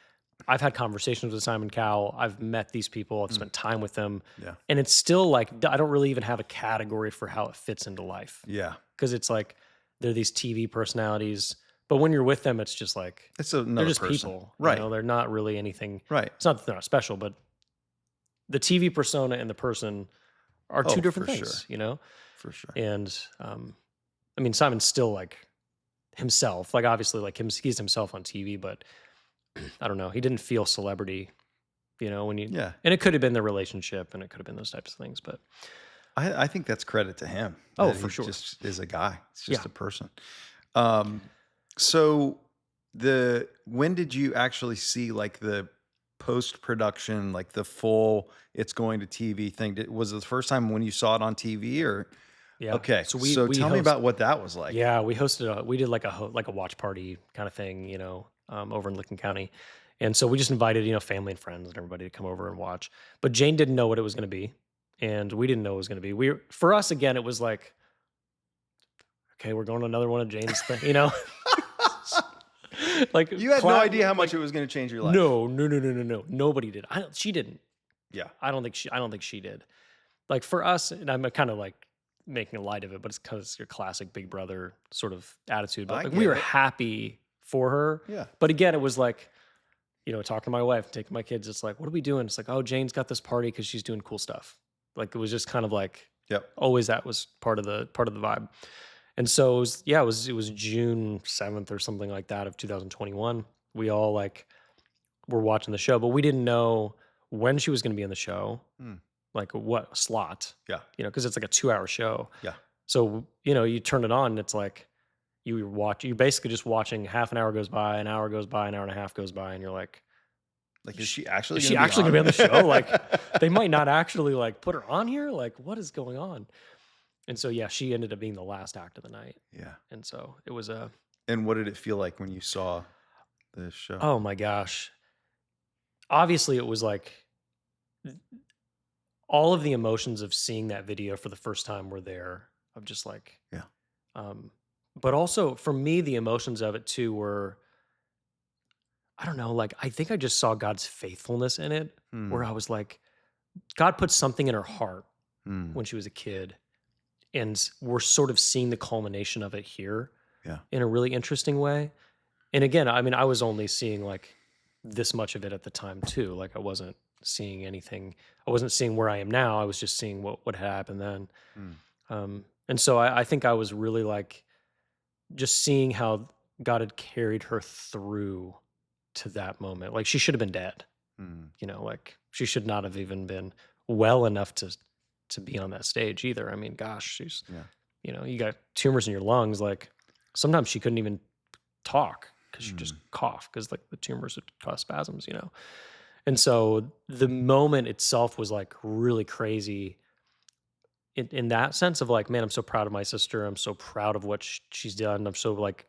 I've had conversations with Simon Cowell. I've met these people. I've spent time with them. Yeah. And it's still like, I don't really even have a category for how it fits into life. Yeah. Because it's like, they're these TV personalities, but when you're with them, it's just like, It's another they're just person. people. Right. They're not really anything. Right. It's not that they're not special, but the TV persona and the person are two different for things, sure. For sure. And I mean, Simon's still like himself, like obviously like he's himself on TV, but I don't know. He didn't feel celebrity, when you, Yeah. and it could have been the relationship and it could have been those types of things, but I think that's credit to him. Oh, that for he sure. Just is a guy. It's just Yeah. a person. So when did you actually see like the post-production, like the full it's going to TV thing? Was it the first time when you saw it on TV or? yeah. Okay. So So tell me about what that was like. Yeah, we did like a watch party kind of thing, over in Licking County. And so we just invited, family and friends and everybody to come over and watch. But Jane didn't know what it was going to be. And we didn't know what it was going to be. For us, again, it was like, okay, we're going to another one of Jane's thing, Like You had no idea how much it was going to change your life. No. Nobody did. She didn't. Yeah. I don't think she did. Like for us, and I'm kind of like making a light of it, but it's because your classic Big Brother sort of attitude. But I like get we were it. happy for her. Yeah. But again, it was like, talking to my wife, taking my kids, it's like, what are we doing? It's like, oh, Jane's got this party because she's doing cool stuff. Like it was just kind of like, Yep. always that was part of the vibe. And so it was June 7th or something like that of 2021. We all like were watching the show, but we didn't know when she was going to be in the show, like what slot. Yeah. Because it's like a 2-hour show. Yeah. So you turn it on, and it's like you're basically just watching. Half an hour goes by, an hour goes by, an hour and a half goes by, and you're like, Like, is she actually is she actually gonna be on the show? Like, they might not actually like put her on here. Like, what is going on? And so, yeah, she ended up being the last act of the night. Yeah. And so it was a And what did it feel like when you saw the show? Oh my gosh. Obviously, it was like all of the emotions of seeing that video for the first time were there, of just like, Yeah. um, but also for me, the emotions of it too were, I don't know, like, I think I just saw God's faithfulness in it, where Hmm. I was like, God put something in her heart Hmm. when she was a kid. And we're sort of seeing the culmination of it here Yeah. in a really interesting way. And again, I mean, I was only seeing like this much of it at the time too. Like I wasn't seeing anything. I wasn't seeing where I am now. I was just seeing what had happened then. Hmm. And so I think I was really like just seeing how God had carried her through to that moment. Like she should have been dead. Hmm. Like she should not have even been well enough to be on that stage either. I mean, gosh, she's Yeah. you got tumors in your lungs. Like sometimes she couldn't even talk because she just Hmm. cough because like the tumors would cause spasms. And so the moment itself was like really crazy in that sense of like, man, I'm so proud of my sister. I'm so proud of what she's done. I'm so like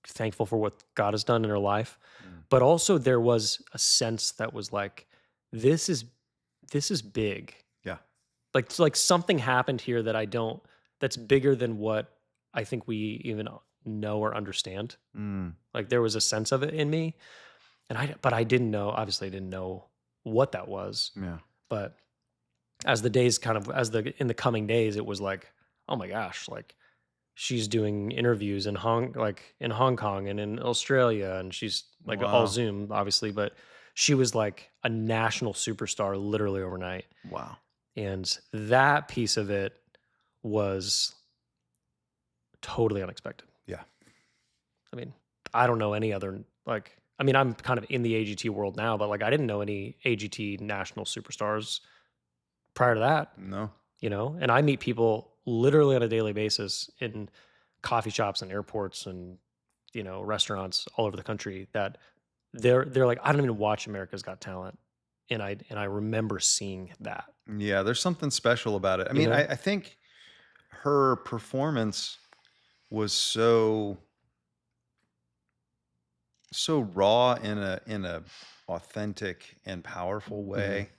thankful for what God has done in her life. Hmm. But also there was a sense that was like, this is big. Yeah. Like something happened here that that's bigger than what I think we even know or understand. Hmm. Like there was a sense of it in me, but I didn't know. Obviously, I didn't know what that was. Yeah. But as the days in the coming days, it was like, oh my gosh, like she's doing interviews in Hong Kong and in Australia, and she's like all Wow. Zoom, obviously, but she was like a national superstar literally overnight. Wow. And that piece of it was totally unexpected. Yeah. I mean, I don't know any other I mean, I'm kind of in the AGT world now, but like I didn't know any AGT national superstars prior to that, No. and I meet people literally on a daily basis in coffee shops and airports and restaurants all over the country that they're like, I don't even watch America's Got Talent. And I remember seeing that, Yeah. There's something special about it. I you mean, know? I think her performance was so raw in a authentic and powerful Mhm. way.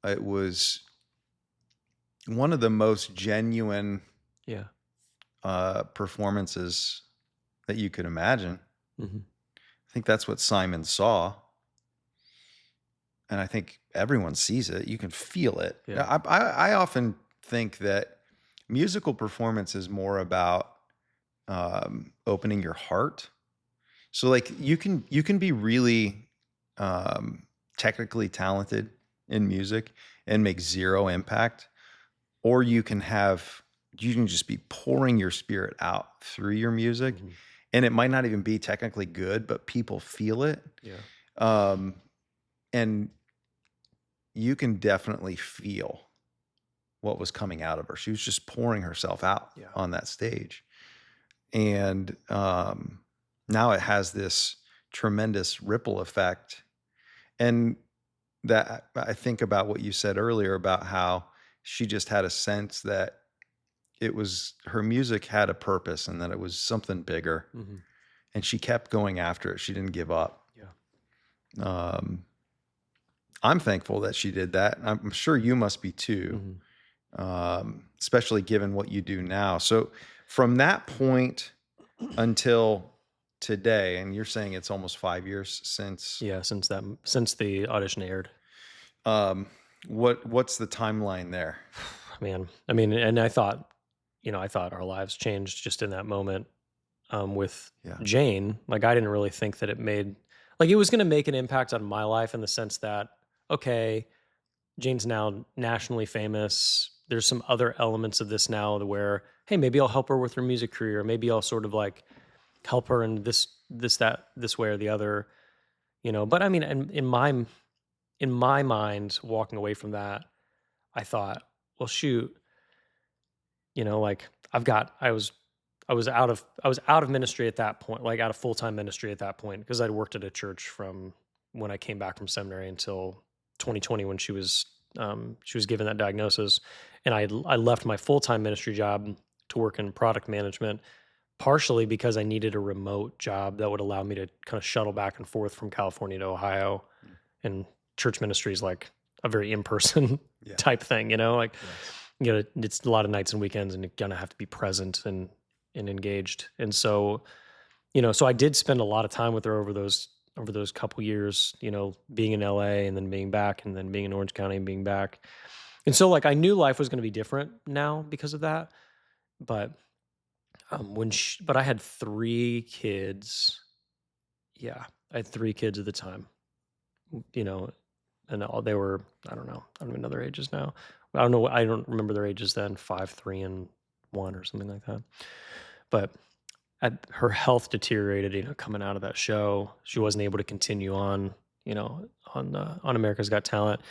It was one of the most genuine Yeah. performances that you could imagine. Mhm. I think that's what Simon saw, and I think everyone sees it. You can feel it. Yeah. I often think that musical performance is more about opening your heart. So like you can be really um, technically talented in music and make zero impact, or you can just be pouring your spirit out through your music, Mhm. and it might not even be technically good, but people feel it. Yeah. Um, and you can definitely feel what was coming out of her. She was just pouring herself out Yeah. on that stage. And now it has this tremendous ripple effect. And that I think about what you said earlier about how she just had a sense that her music had a purpose and that it was something bigger. Mhm. And she kept going after it. She didn't give up. Yeah. Um, I'm thankful that she did that. I'm sure you must be too, Mhm. especially given what you do now. So from that point until today, and you're saying it's almost 5 years since, Yeah, since the audition aired. um, what's the timeline there? Man, I mean, and I thought our lives changed just in that moment, with Yeah. Jane. Like, I didn't really think that it was gonna make an impact on my life in the sense that, okay, Jane's now nationally famous. There's some other elements of this now where, hey, maybe I'll help her with her music career. Maybe I'll sort of like help her in this way or the other. But I mean, in my mind, walking away from that, I thought, well, shoot, like I was out of ministry at that point, like out of full-time ministry at that point, because I'd worked at a church from when I came back from seminary until 2020 when she was given that diagnosis, and I left my full-time ministry job to work in product management, partially because I needed a remote job that would allow me to kind of shuttle back and forth from California to Ohio. And church ministry is like a very in-person Yeah. type thing, like, Yes. it's a lot of nights and weekends and you're gonna have to be present and engaged. And so, so I did spend a lot of time with her over those couple years, being in LA and then being back and then being in Orange County and being back. And so like I knew life was going to be different now because of that. But but I had 3 kids. Yeah, I had 3 kids at the time. You know, and they were, I don't know, I don't even know their ages now. I don't know. I don't remember their ages then. 5, 3, and 1, or something like that. But her health deteriorated. Coming out of that show, she wasn't able to continue on. On America's Got Talent,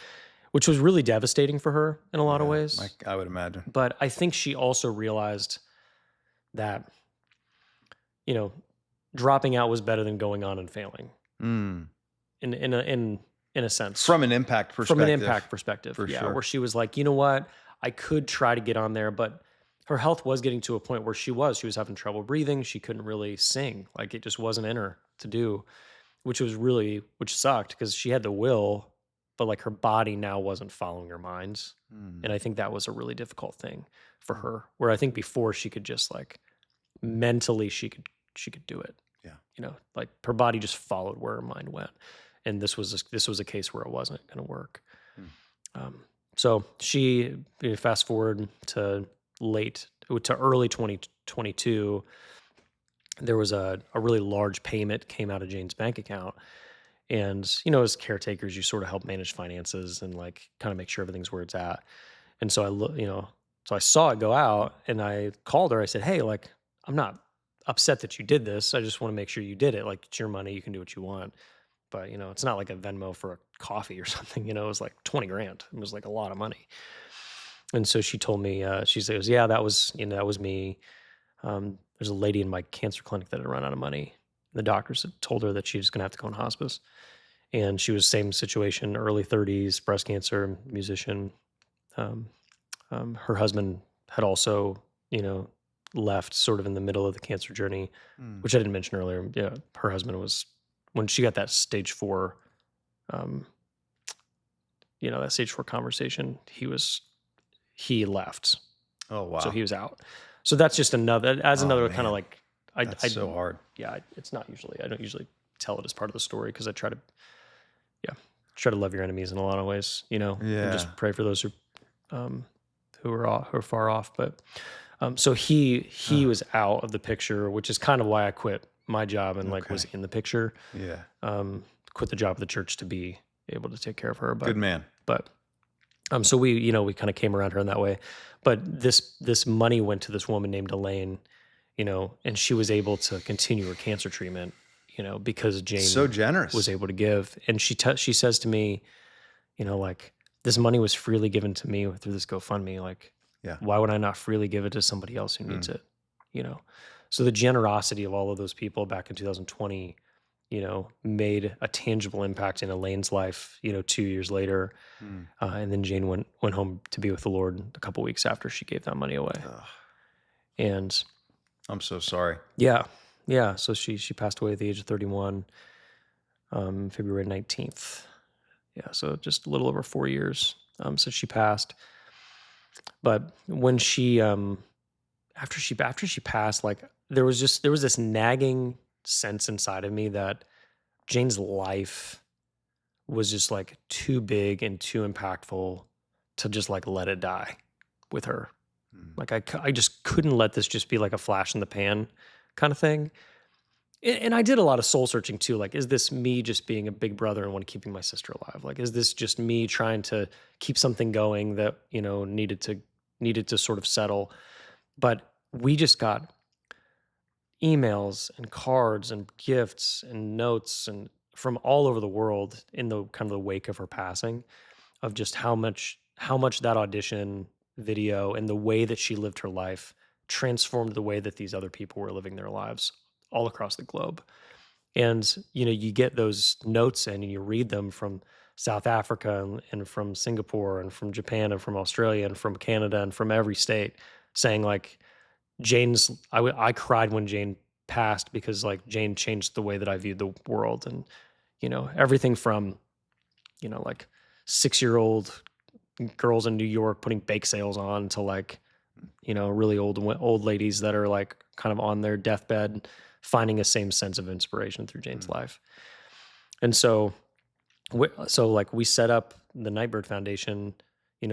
which was really devastating for her in a lot of Yeah, ways. I would imagine. But I think she also realized that, you know, dropping out was better than going on and failing Mm. in a sense. From an impact perspective. From an impact perspective, For yeah, sure. where she was like, you know what, I could try to get on there, but her health was getting to a point where she was having trouble breathing. She couldn't really sing, like it just wasn't in her to do, which sucked because she had the will, but like her body now wasn't following her mind. Mm. And I think that was a really difficult thing for her, where I think before she could just like mentally she could do it. Yeah. Like her body just followed where her mind went. And this was a case where it wasn't going to work. So she, fast forward to early 2022, there was a really large payment came out of Jane's bank account. And, as caretakers, you sort of help manage finances and like kind of make sure everything's where it's at. And so so I saw it go out and I called her. I said, hey, like, I'm not upset that you did this. I just want to make sure you did it. Like, it's your money. You can do what you want. But, it's not like a Venmo for a coffee or something, it was like 20 grand. It was like a lot of money. And so she told me, she says, yeah, that was me. There's a lady in my cancer clinic that had run out of money. The doctors had told her that she was going to have to go in hospice. And she was same situation, early 30s, breast cancer, musician. Her husband had also, left sort of in the middle of the cancer journey, which I didn't mention earlier. Yeah, her husband was, when she got that stage 4, that stage 4 conversation, he left. Oh, wow. So he was out. So that's just another kind of like, That's so hard. Yeah, it's not usually, I don't usually tell it as part of the story because I try to love your enemies in a lot of ways, and just pray for those who are far off. But so he was out of the picture, which is kind of why I quit my job and like was in the picture. Yeah. Quit the job at the church to be able to take care of her. But, good man. But so we kind of came around her in that way. But this money went to this woman named Elaine, and she was able to continue her cancer treatment, because Jane So generous. was able to give. And she says to me, like, this money was freely given to me through this GoFundMe. Like, why would I not freely give it to somebody else who needs it? So the generosity of all of those people back in 2020, made a tangible impact in Elaine's life, 2 years later. And then Jane went home to be with the Lord a couple weeks after she gave that money away. And I'm so sorry. Yeah. So she passed away at the age of 31, February 19th. Yeah. So just a little over 4 years since she passed. But when she, after she passed, like there was this nagging sense inside of me that Jane's life was just like too big and too impactful to just like let it die with her. Like I just couldn't let this just be like a flash in the pan kind of thing. And I did a lot of soul searching too. Like, is this me just being a big brother and want to keeping my sister alive? Like, is this just me trying to keep something going that, needed to sort of settle? But we just got emails and cards and gifts and notes and from all over the world in the kind of the wake of her passing, of just how much that audition video and the way that she lived her life transformed the way that these other people were living their lives all across the globe. And, you get those notes and you read them from South Africa and from Singapore and from Japan and from Australia and from Canada and from every state saying like, I cried when Jane passed because like Jane changed the way that I viewed the world, and everything from like 6-year-old girls in New York putting bake sales on to like really old ladies that are like kind of on their deathbed finding a same sense of inspiration through Jane's Mm. life. And so like we set up the Nightbirde Foundation,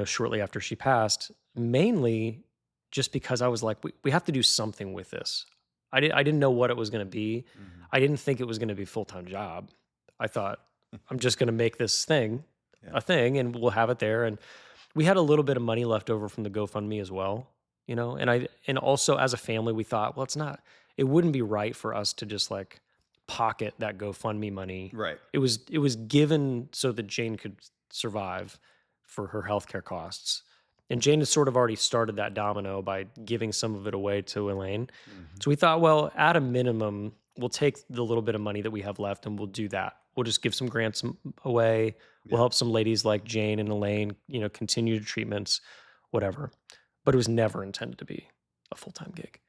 shortly after she passed, mainly just because I was like, we have to do something with this. I didn't know what it was going to be. Mhm. I didn't think it was going to be a full-time job. I thought I'm just going to make this thing Yeah. a thing and we'll have it there. And we had a little bit of money left over from the GoFundMe as well, and also as a family, we thought, well, it wouldn't be right for us to just like pocket that GoFundMe money. Right. It was given so that Jane could survive for her healthcare costs. And Jane had sort of already started that domino by giving some of it away to Elaine. Mhm. So we thought, well, at a minimum, we'll take the little bit of money that we have left and we'll do that. We'll just give some grants away. We'll Yeah. help some ladies like Jane and Elaine, continue treatments, whatever. But it was never intended to be a full-time gig.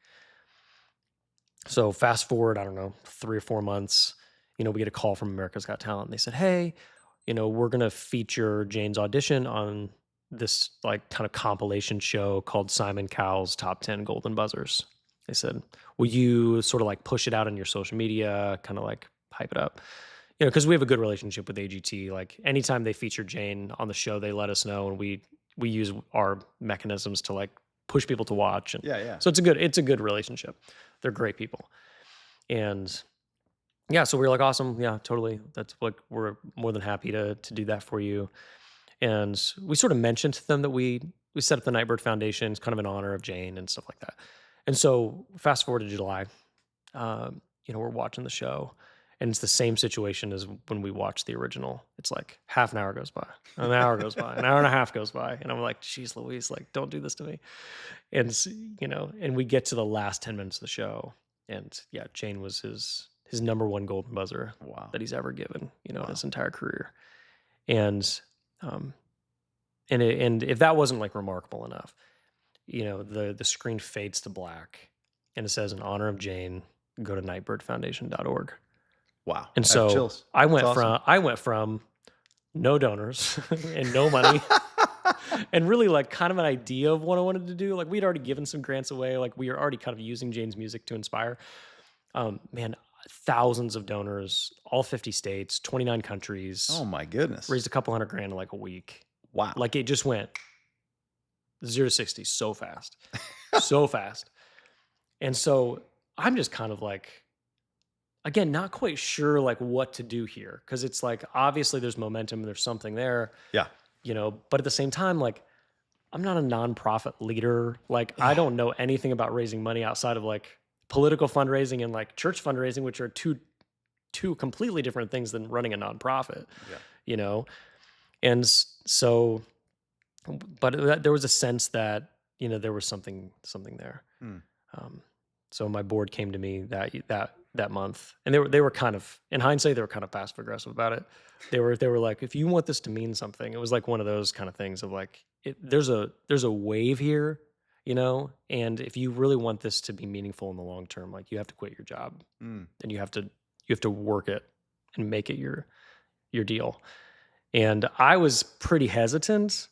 So fast forward, I don't know, 3 or 4 months, we get a call from America's Got Talent. And they said, hey, we're going to feature Jane's audition on this like kind of compilation show called Simon Cowell's Top 10 Golden Buzzers. They said, will you sort of like push it out on your social media, kind of like hype it up? Because we have a good relationship with AGT. Like anytime they feature Jane on the show, they let us know, and we use our mechanisms to like push people to watch. And Yeah. so it's a good relationship. They're great people. And yeah, so we were like, awesome. Yeah, totally. That's what we're more than happy to do that for you. And we sort of mentioned to them that we set up the Nightbirde Foundation, kind of in honor of Jane and stuff like that. And so fast forward to July, we're watching the show, and it's the same situation as when we watched the original. It's like half an hour goes by, an hour goes by, an hour and a half goes by, and I'm like, geez, Louise, like, don't do this to me. And and we get to the last 10 minutes of the show, and yeah, Jane was his number one golden buzzer Wow. that he's ever given, in Wow. his entire career. And and if that wasn't like remarkable enough, the screen fades to black and it says, in honor of Jane, go to nightbirdefoundation.org. Wow. And I have so chills. I That's awesome. went from no donors and no money and really like kind of an idea of what I wanted to do. Like we'd already given some grants away. Like we were already kind of using Jane's music to inspire. Man, thousands of donors, all 50 states, 29 countries. Oh my goodness. Raised a couple $100,000 in like a week. Wow. Like it just went 0 to 60 so fast, so fast. And so I'm just kind of like, again, not quite sure like what to do here. Cause it's like, obviously there's momentum and there's something there, Yeah. but at the same time, like I'm not a nonprofit leader. Like I don't know anything about raising money outside of like political fundraising and like church fundraising, which are two completely different things than running a nonprofit, Yeah. And so, but there was a sense that, there was something there. Hmm. So my board came to me that month, and they were kind of, in hindsight, they were kind of passive aggressive about it. They were like, if you want this to mean something, it was like one of those kind of things of like, there's a wave here, and if you really want this to be meaningful in the long term, like you have to quit your job and you have to work it and make it your deal. And I was pretty hesitant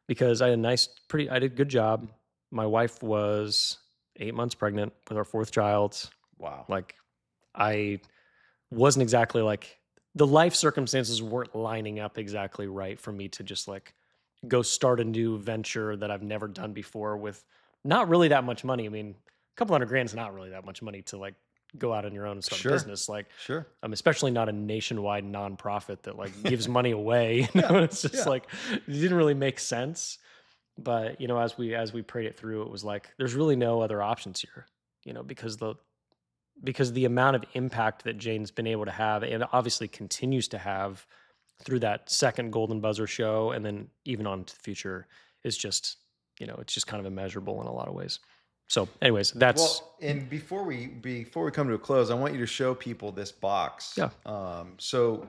because I did a good job. My wife was 8 months pregnant with our 4th child. Wow. Like I wasn't exactly like, the life circumstances weren't lining up exactly right for me to just like go start a new venture that I've never done before with not really that much money. I mean, a couple $100,000 is not really that much money to like go out on your own and start a business. Like, Sure. Especially not a nationwide nonprofit that like gives money away. It's just Yeah. like, it didn't really make sense. But, as we prayed it through, it was like, there's really no other options here, because the amount of impact that Jane's been able to have and obviously continues to have through that second Golden Buzzer show and then even on to the future is just, it's just kind of immeasurable in a lot of ways. So anyways, that's... Well, and before we come to a close, I want you to show people this box. Yeah. So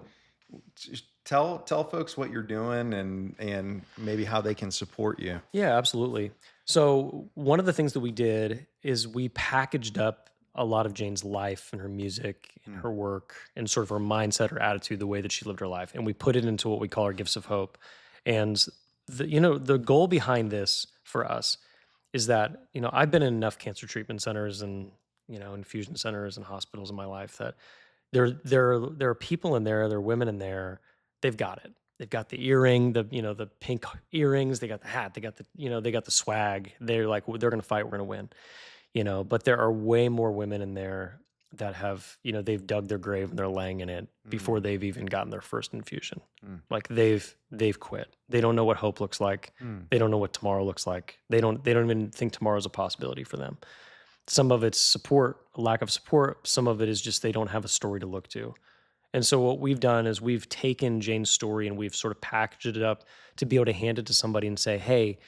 Just tell folks what you're doing and maybe how they can support you. Yeah, absolutely. So one of the things that we did is we packaged up a lot of Jane's life and her music and Mm, her work and sort of her mindset, her attitude, the way that she lived her life, and we put it into what we call our gifts of hope. And the goal behind this for us is that I've been in enough cancer treatment centers and infusion centers and hospitals in my life that there are people in there are women in there, they've got it. They've got the earring, the pink earrings, they got the hat, they got they got the swag. They're like, they're gonna fight, we're gonna win. But there are way more women in there that have, they've dug their grave and they're laying in it before mm, they've even gotten their first infusion. mm, Like they've quit. They don't know what hope looks like. mm. They don't know what tomorrow looks like. They don't even think tomorrow's a possibility for them. Some of it's support, a lack of support. Some of it is just they don't have a story to look to. And so what we've done is we've taken Jane's story and we've sort of packaged it up to be able to hand it to somebody and say, "Hey,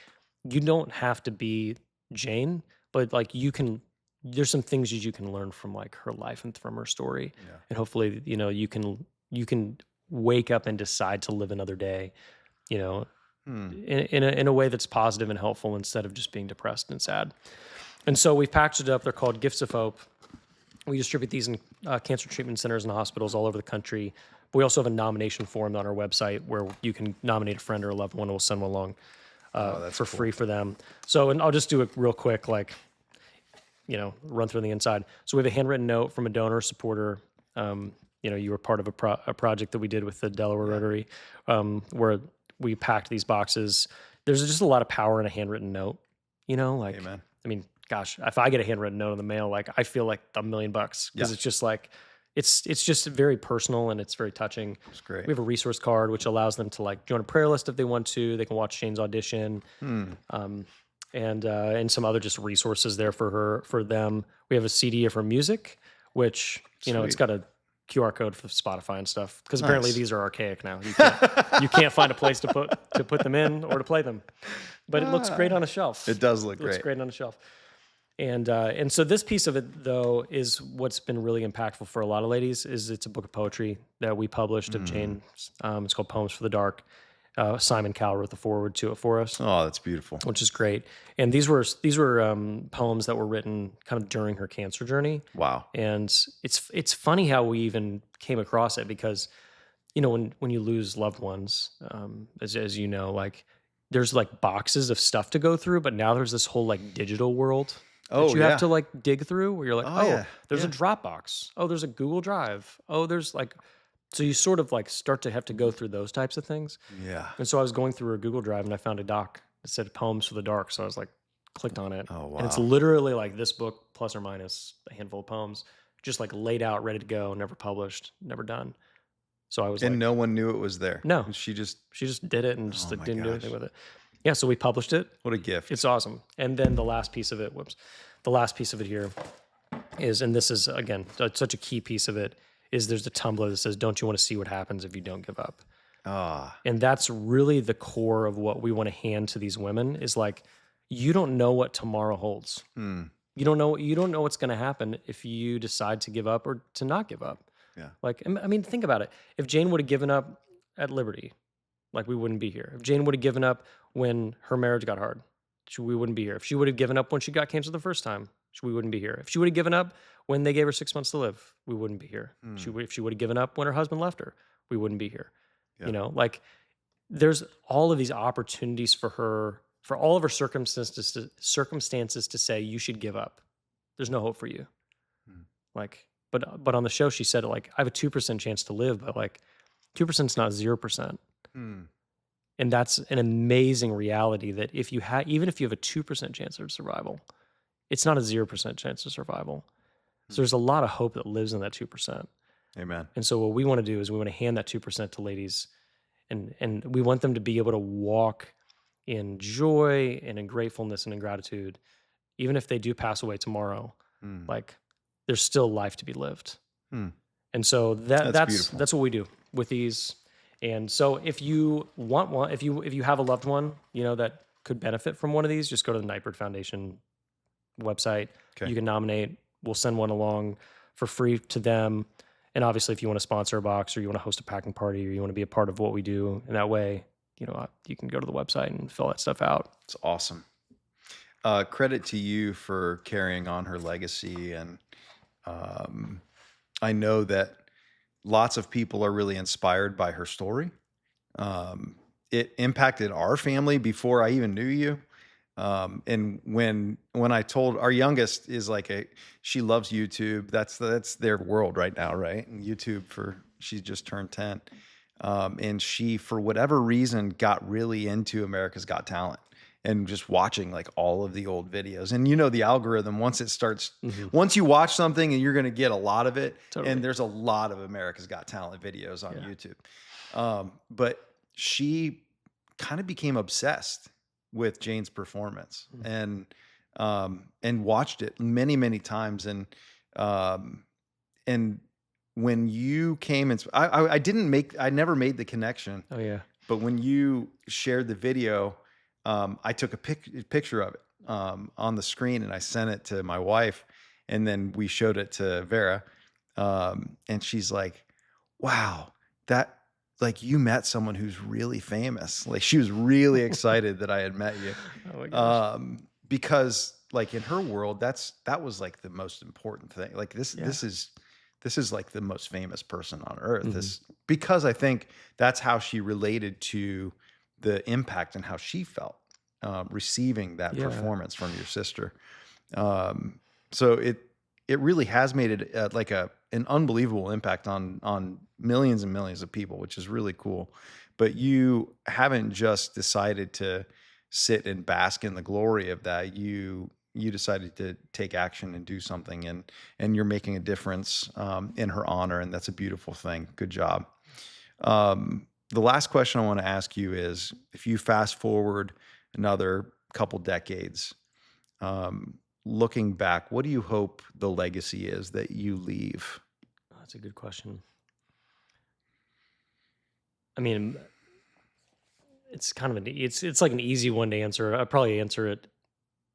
you don't have to be Jane, but like there's some things that you can learn from like her life and from her story. Yeah. And hopefully, you can wake up and decide to live another day, you know, Hmm. in a way that's positive and helpful instead of just being depressed and sad." And so we've packaged it up. They're called Gifts of Hope. We distribute these in cancer treatment centers and hospitals all over the country. But we also have a nomination form on our website where you can nominate a friend or a loved one, and we'll send one along Oh, that's for cool. free for them. So, and I'll just do it real quick, like, run through the inside. So we have a handwritten note from a donor supporter. You were part of a project that we did with the Delaware Rotary, where we packed these boxes. There's just a lot of power in a handwritten note, like, Amen. I mean, gosh, if I get a handwritten note in the mail, like I feel like $1,000,000 because Yeah. it's just like, it's just very personal and it's very touching. It's great. We have a resource card which allows them to like join a prayer list if they want to. They can watch Shane's audition, Hmm. and some other just resources there for them. We have a CD of her music, which it's Sweet. got a QR code for Spotify and stuff because apparently Nice. these are archaic now. You can't find a place to put them in or to play them, but it looks great on a shelf. It does look It looks great. great on a shelf. And so this piece of it though is what's been really impactful for a lot of ladies is it's a book of poetry that we published of Jane's. It's called Poems for the Dark. Simon Cowell wrote the foreword to it for us, Oh, that's beautiful. which is great. And these were poems that were written kind of during her cancer journey. Wow. And it's funny how we even came across it because when you lose loved ones, as you know, like there's like boxes of stuff to go through, but now there's this whole like digital world Oh, that you yeah. have to like dig through where you're like, Oh, yeah. there's a Yeah. Dropbox. Oh, there's a Google Drive. Oh, there's like, so you sort of like start to have to go through those types of things. Yeah. And so I was going through a Google Drive and I found a doc that said Poems for the Dark. So I was like, clicked on it. Oh, And it's wow. literally like this book plus or minus a handful of poems, just like laid out, ready to go, never published, never done. So I was And like, no one knew it was there. No. She just, she just did it and just Oh like my didn't do anything gosh. with it. Yeah. So we published it. what a gift. It's awesome. And then the last piece of it, the last piece of it here is, and this is again, such a key piece of it, is there's a Tumblr that says, "Don't you want to see what happens if you don't give up?" Ah, And that's really the core of what we want to hand to these women is like, you don't know what tomorrow holds. hmm. You don't know what's going to happen if you decide to give up or to not give up. Yeah. Like, I mean, think about it. If Jane would have given up at Liberty, like we wouldn't be here. If Jane would have given up when her marriage got hard, we wouldn't be here. If she would have given up when she got cancer the first time, we wouldn't be here. If she would have given up when they gave her 6 months to live, we wouldn't be here. If she would have given up when her husband left her, we wouldn't be here. Yeah. Like there's all of these opportunities for her, for all of her circumstances to say you should give up. There's no hope for you. Hmm. Like, but on the show she said like I have a 2% chance to live, but like 2% is not 0%. Hmm. And that's an amazing reality that if you even if you have a 2% chance of survival, it's not a 0% chance of survival. So there's a lot of hope that lives in that 2%. Amen. And so what we want to do is we want to hand that 2% to ladies, and we want them to be able to walk in joy and in gratefulness and in gratitude, even if they do pass away tomorrow. Hmm. Like there's still life to be lived. Hmm. And so That's beautiful. that's what we do with these. And so if you want one, if you have a loved one, that could benefit from one of these, just go to the Nightbirde Foundation website. Okay. You can nominate. We'll send one along for free to them. And obviously, if you want to sponsor a box or you want to host a packing party or you want to be a part of what we do in that way, you can go to the website and fill that stuff out. It's awesome. Credit to you for carrying on her legacy. And I know that lots of people are really inspired by her story. It impacted our family before I even knew you. And when I told, our youngest is she loves YouTube. That's their world right now, right? And YouTube she just turned 10. And she, for whatever reason, got really into America's Got Talent and just watching all of the old videos. And the algorithm, once it starts, once you watch something and you're going to get a lot of it. Totally. And there's a lot of America's Got Talent videos on YouTube. But she kind of became obsessed with Jane's performance and watched it many, many times. And when you came and I never made the connection. Oh yeah. But when you shared the video, I took a picture of it on the screen and I sent it to my wife, and then we showed it to Vera. And she's like, wow, you met someone who's really famous. She was really excited that I had met you. Oh my gosh. Because in her world, that was the most important thing. This is the most famous person on earth. Because I think that's how she related to the impact and how she felt receiving that performance from your sister. So it really has made it an unbelievable impact on millions and millions of people, which is really cool. But you haven't just decided to sit and bask in the glory of that. You decided to take action and do something, and you're making a difference in her honor, and that's a beautiful thing. Good job. The last question I want to ask you is, if you fast forward another couple decades, looking back, what do you hope the legacy is that you leave? That's a good question. I mean, it's kind of it's like an easy one to answer. I'd probably answer it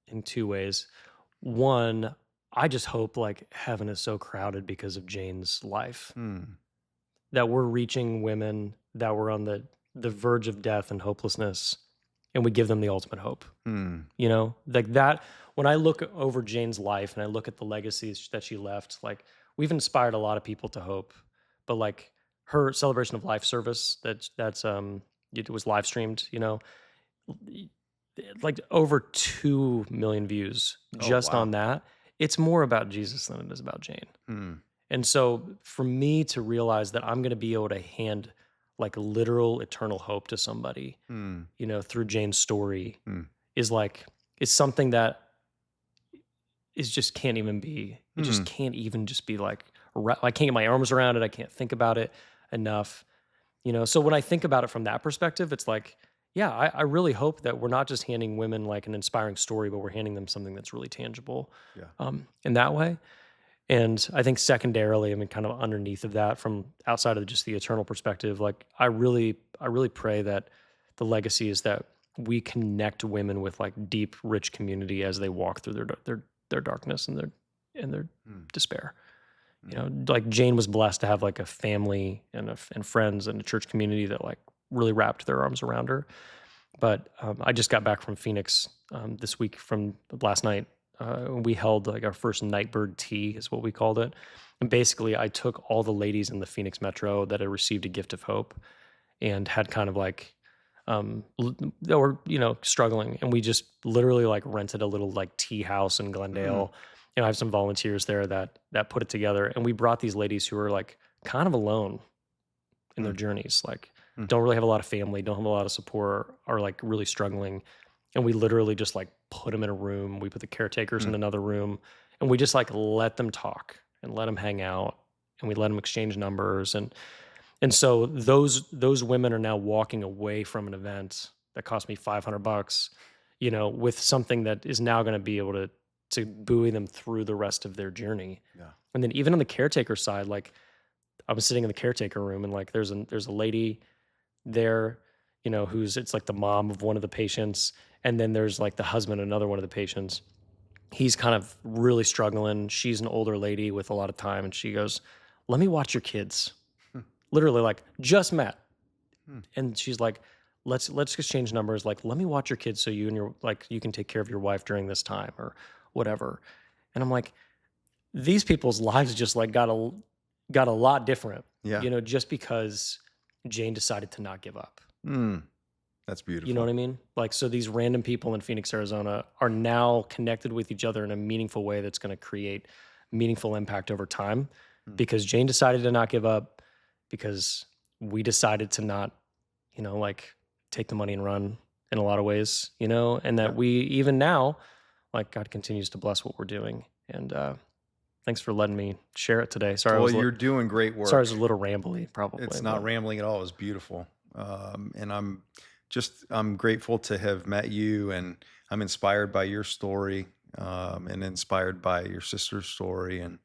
in two ways. One, I just hope heaven is so crowded because of Jane's life that we're reaching women that were on the verge of death and hopelessness, and we give them the ultimate hope. That. When I look over Jane's life and I look at the legacies that she left, we've inspired a lot of people to hope, but her celebration of life service it was live streamed, over 2 million views just on that. It's more about Jesus than it is about Jane. And so for me to realize that I'm going to be able to hand literal eternal hope to somebody, through Jane's story is something that is just can't even be, it just can't even just be I can't get my arms around it. I can't think about it enough, So when I think about it from that perspective, it's I really hope that we're not just handing women an inspiring story, but we're handing them something that's really tangible in that way. And I think secondarily, kind of underneath of that, from outside of just the eternal perspective, I really pray that the legacy is that we connect women with deep, rich community as they walk through their darkness and their despair. Jane was blessed to have a family and friends and a church community that really wrapped their arms around her. But I just got back from Phoenix this week, from last night. We held our first Nightbirde tea, is what we called it. And basically I took all the ladies in the Phoenix metro that had received a gift of hope and had kind of that were, struggling. And we just literally rented a little tea house in Glendale. I have some volunteers there that put it together. And we brought these ladies who were kind of alone in their journeys, don't really have a lot of family, don't have a lot of support, are really struggling. And we literally just put them in a room. We put the caretakers in another room, and we just let them talk and let them hang out, and we let them exchange numbers. And so those women are now walking away from an event that cost me $500, with something that is now going to be able to buoy them through the rest of their journey. Yeah. And then even on the caretaker side, I was sitting in the caretaker room, and there's a lady there, who's, it's the mom of one of the patients. And then there's the husband, another one of the patients. He's kind of really struggling. She's an older lady with a lot of time. And she goes, let me watch your kids. Literally, like, just met. Hmm. And she's like, let's exchange numbers. Like, let me watch your kids so you and your, like, you can take care of your wife during this time or whatever. And I'm like, these people's lives just like got a lot different, Yeah. just because Jane decided to not give up. That's You know beautiful. what I mean? Like, so these random people in Phoenix, Arizona are now connected with each other in a meaningful way that's going to create meaningful impact over time Hmm. because Jane decided to not give up, because we decided to not, like, take the money and run in a lot of ways, and Yeah. that we, even now, like, God continues to bless what we're doing. And thanks for letting me share it today. Well, you're doing great Sorry, I work. was a little rambly, probably, It's not but rambling at all. It's beautiful. And I'm grateful to have met you, and I'm inspired by your story, and inspired by your sister's story, and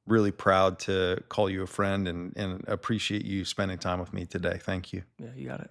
really proud to call you a friend and appreciate you spending time with me today. Thank you. yeah, you got it.